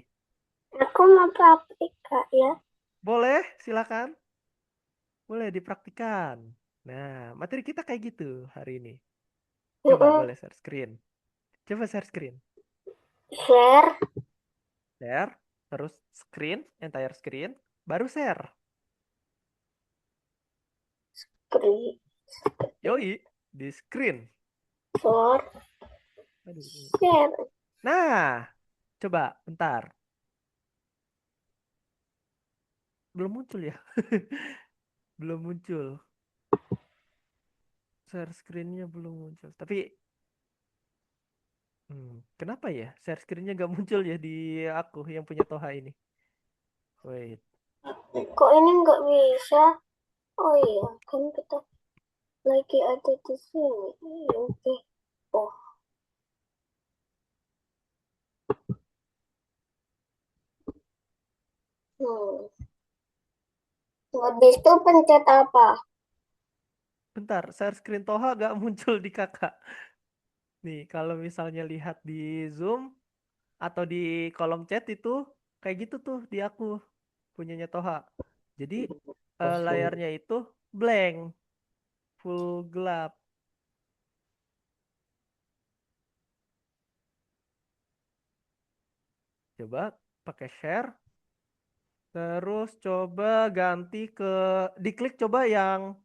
Aku mau paprika ya. Boleh, silakan. Boleh dipraktikan. Nah, materi kita kayak gitu hari ini. Coba Mm-mm. boleh share screen. Coba share screen. Share Share, terus screen, entire screen, baru share. screen Yoi, di screen. for Aduh. share. Nah, coba bentar. Belum muncul ya? Belum muncul. Share screen-nya belum muncul. Tapi kenapa ya? Share screen-nya gak muncul ya di aku yang punya Toha ini. Wait. Kok ini nggak bisa? Oh iya, kan kita lagi ada di sini. Iya, oke. Oh, hmm. Habis itu pencet apa? Bentar, share screen Toha gak muncul di kakak. Nih, kalau misalnya lihat di Zoom atau di kolom chat itu kayak gitu tuh di aku punyanya Toha. Jadi layarnya itu blank, full gelap. Coba pakai share, terus coba ganti ke diklik coba yang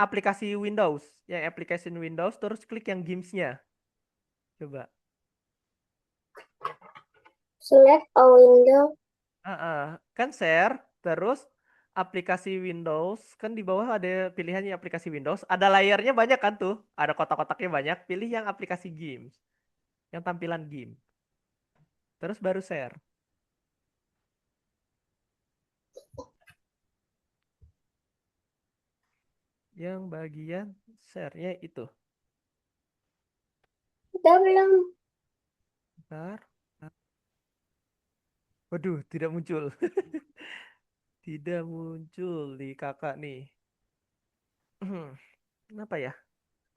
aplikasi Windows, yang application Windows, terus klik yang Games-nya. Coba. Select a window. Kan share, terus aplikasi Windows, kan di bawah ada pilihannya aplikasi Windows, ada layarnya banyak kan tuh, ada kotak-kotaknya banyak, pilih yang aplikasi Games, yang tampilan game, terus baru share. Yang bagian share-nya itu. Udah belum? Bentar. Waduh, tidak muncul. Tidak muncul di kakak nih. Kenapa ya?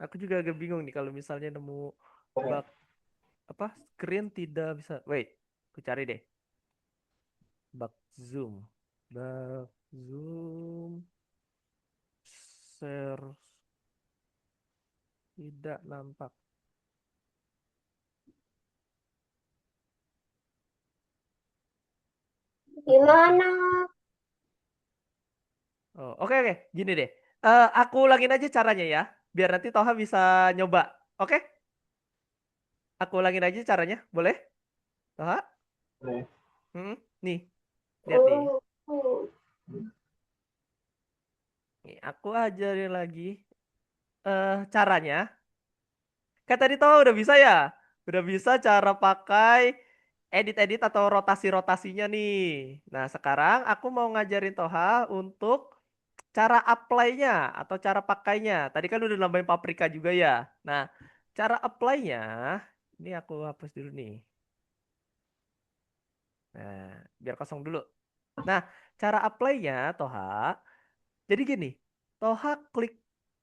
Aku juga agak bingung nih kalau misalnya nemu bug apa screen tidak bisa. Wait, aku cari deh. Bug zoom. Bug zoom share tidak nampak. Apa ya? Gimana? Oh, oke oke, gini deh. Aku ulangin aja caranya ya, biar nanti Toha bisa nyoba. Oke? Aku ulangin aja caranya, boleh? Toha? Nih, lihat nih. Hmm, hmm. Nih, aku ajarin lagi caranya. Kan tadi Toha udah bisa ya? Udah bisa cara pakai edit-edit atau rotasi-rotasinya nih. Nah, sekarang aku mau ngajarin Toha untuk cara apply-nya atau cara pakainya. Tadi kan udah nambahin paprika juga ya. Nah, cara apply-nya, ini aku hapus dulu nih. Nah, biar kosong dulu. Nah, cara apply-nya, Toha, Jadi gini, Toha klik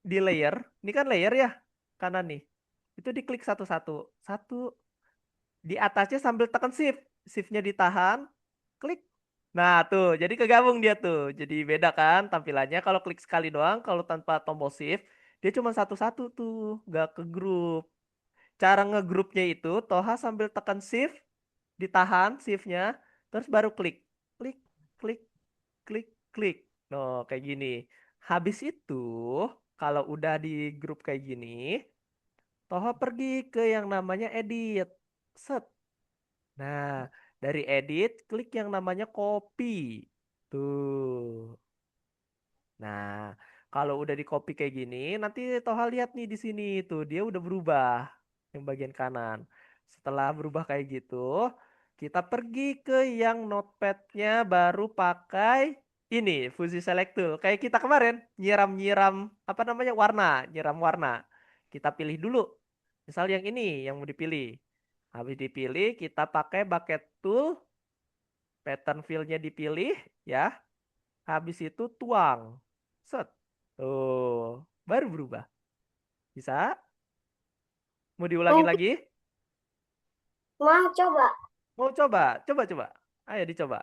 di layer, ini kan layer ya, kanan nih. Itu diklik satu-satu. Satu di atasnya sambil tekan shift. Shiftnya ditahan, klik. Nah tuh, jadi kegabung dia tuh. Jadi beda kan tampilannya. Kalau klik sekali doang, kalau tanpa tombol shift, dia cuma satu-satu tuh, nggak ke grup. Cara ngegrupnya itu, Toha sambil tekan shift, ditahan shiftnya, terus baru klik. Klik, klik, klik, klik. No, kayak gini. Habis itu, kalau udah di grup kayak gini, Toha pergi ke yang namanya edit. Set. Nah, dari edit, klik yang namanya copy. Tuh. Nah, kalau udah di copy kayak gini, nanti Toha lihat nih di sini tuh dia udah berubah yang bagian kanan. Setelah berubah kayak gitu, kita pergi ke yang notepadnya baru pakai ini fungsi select tool. Kayak kita kemarin nyiram-nyiram apa namanya warna, nyiram warna. Kita pilih dulu. Misal yang ini yang mau dipilih. Habis dipilih, kita pakai bucket tool, pattern fill-nya dipilih ya. Habis itu tuang. Set. Tuh, baru berubah. Bisa? Mau diulangin Mungkin lagi? mau coba Mau coba? Coba, coba. Ayo dicoba.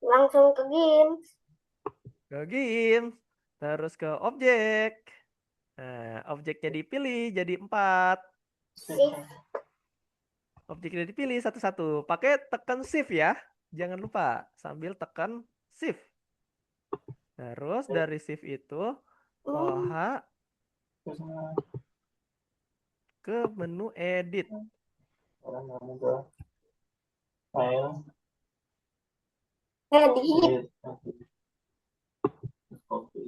langsung ke games. Ke game. Terus ke objek. Nah, objeknya dipilih jadi 4. Shift. Objeknya dipilih satu-satu. Pakai tekan shift ya. Jangan lupa. Sambil tekan shift. Terus dari shift itu, Hmm, Toha Terus ke menu edit. orang kamu ke file, edit. edit, copy.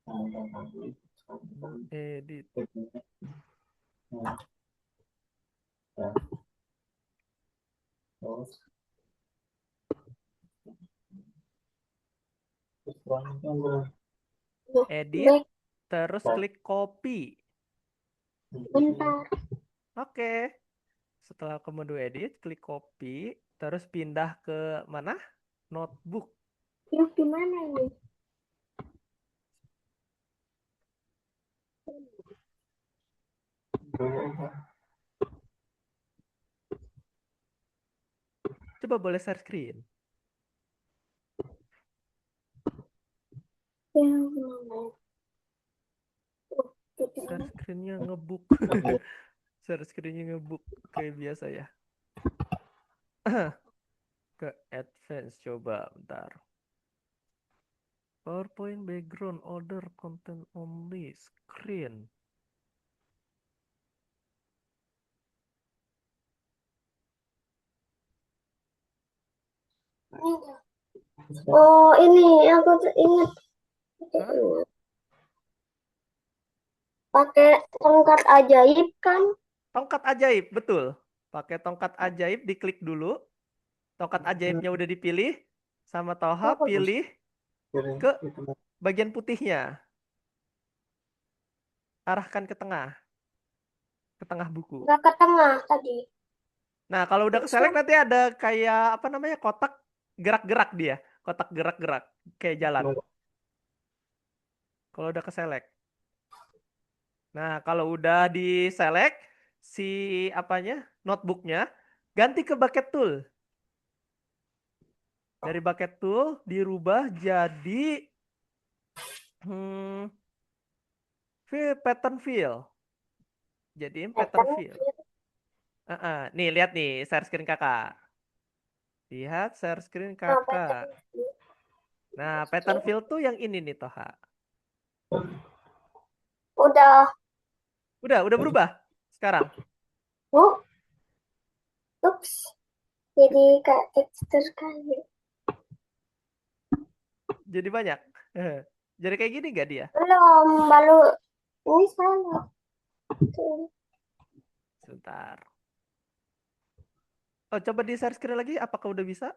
Nah, yang tadi, Edit. nah, ya, terus selanjutnya gue Edit. Back Terus klik copy. bentar. Oke. Setelah ke menu edit, klik copy. Terus pindah ke mana? Notebook. Yuk gimana ini? Coba boleh share screen. Yang mana? Oh, itu Share screen-nya ngebook. Share screen-nya ngebook. Kayak biasa ya. Ke advance coba bentar. PowerPoint background order content only screen. Oh, ini aku tuh ingat. Hah? Pakai tongkat ajaib kan? Tongkat ajaib, betul. Pakai tongkat ajaib diklik dulu. Tongkat ajaibnya udah dipilih. Sama Toha Oh, pilih kirim ke itu bagian putihnya. Arahkan ke tengah buku. nggak ke tengah tadi. Nah, kalau udah keselect Langsung. nanti ada kayak apa namanya kotak gerak-gerak dia, kotak gerak-gerak kayak jalan. Kalau udah keselect. Nah, kalau udah di select si apanya notebooknya, ganti ke bucket tool. Dari bucket tool dirubah jadi hmm, pattern fill. Jadiin pattern Pattern. fill. Nih, lihat nih share screen kakak. Lihat share screen Nah, kakak. pattern. Nah, pattern fill tuh yang ini nih Toha. Udah. Udah berubah sekarang. Oh, ups. Jadi kayak tekstur kayu. Jadi banyak. Jadi kayak gini gak dia? Belum, baru ini salah. Tuh. Sebentar. Oh, coba di share screen lagi. Apakah udah bisa?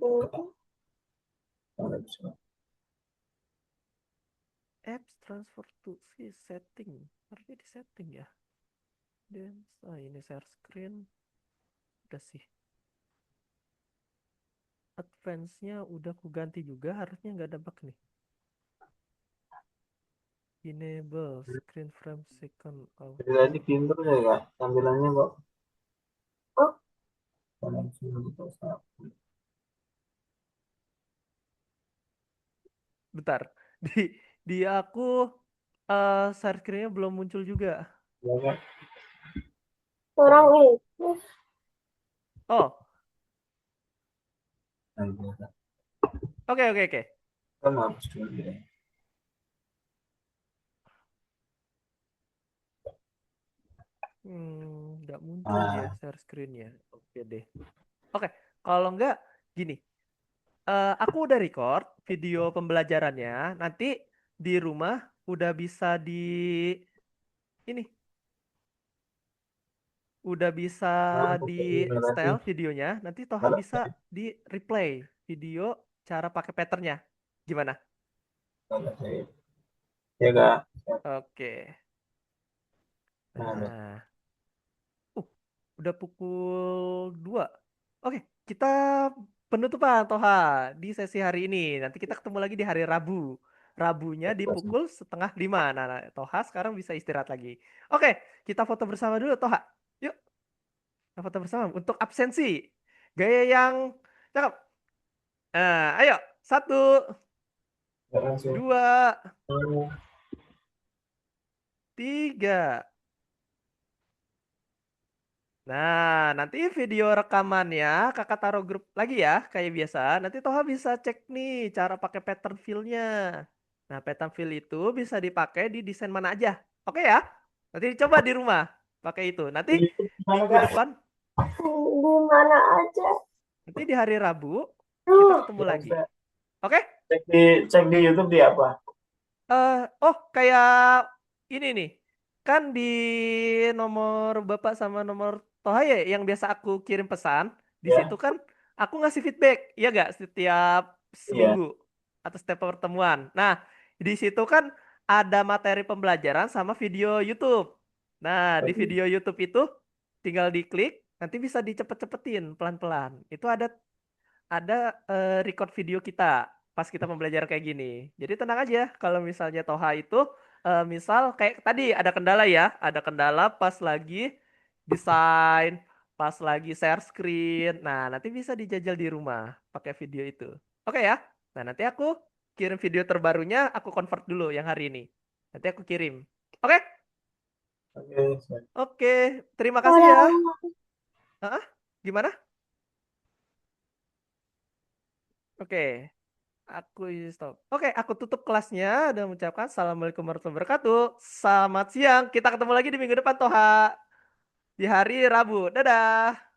Hmm. Apps transfer to view setting. Harusnya di setting ya. Dan ini share screen. Udah sih. Advance-nya udah aku ganti juga, harusnya nggak ada bug nih. Enable screen frame second Jadi tadi auto. pinter ya kak, tampilannya kok. Oh, Koneksi untuk start. Bentar. Di di aku share screen-nya belum muncul juga. Ya kak. orang itu. Oh, Nah, iya, kak. oke oke oke. Kan hapus dulu ya. Nggak muncul dia Nah, share screen-nya. Oke deh. Oke, kalau nggak gini. Aku udah record video pembelajarannya. Nanti di rumah udah bisa di ini, udah bisa nah, di oke, ini tadi. style videonya. Nanti Toha Kalau bisa di replay video cara pakai patternnya. Gimana? kalau saya, ya kak. Oke. Nah, ada. Nah, uh, udah pukul 2. Oke, kita penutupan Toha di sesi hari ini. Nanti kita ketemu lagi di hari Rabu. Rabunya di pukul 4:30. Nah, Toha sekarang bisa istirahat lagi. Oke, kita foto bersama dulu Toha. Yuk, kita foto bersama untuk absensi. Gaya yang cakep. Nah, ayo. 1, Ya, langsung. 2, 3. Nah, nanti video rekamannya kakak taruh grup lagi ya, kayak biasa. Nanti Toha bisa cek nih cara pakai pattern fill-nya. Nah, pattern fill itu bisa dipakai di desain mana aja. Oke ya? Nanti coba di rumah pakai itu. Nanti Di YouTube gimana minggu kak? depan, Di mana aja? nanti di hari Rabu kita Duh, ketemu Ya, lagi. maksudnya Oke? cek di YouTube di apa? Oh, kayak ini nih. Kan di nomor Bapak sama nomor Toha ya yang biasa aku kirim pesan, di situ Ya, kan aku ngasih feedback, ya gak? Setiap iya. seminggu atau setiap pertemuan. Nah, di situ kan ada materi pembelajaran sama video YouTube. Nah, di Oke. video YouTube itu tinggal diklik, nanti bisa dicepet-cepetin pelan-pelan. Itu ada record video kita pas kita pembelajaran kayak gini. Jadi tenang aja kalau misalnya Toha itu misal kayak tadi ada kendala ya, ada kendala pas lagi desain, pas lagi share screen. Nah, nanti bisa dijajal di rumah pakai video itu. Oke ya? Nah, nanti aku kirim video terbarunya, aku convert dulu yang hari ini. Nanti aku kirim. Oke? Oke, siap. Oke, terima kasih ya. orang Hah? Gimana? Oke. Aku stop. Oke, aku tutup kelasnya dan mengucapkan Assalamualaikum warahmatullahi wabarakatuh. Selamat siang. Kita ketemu lagi di minggu depan, Toha. Di hari Rabu. Dadah.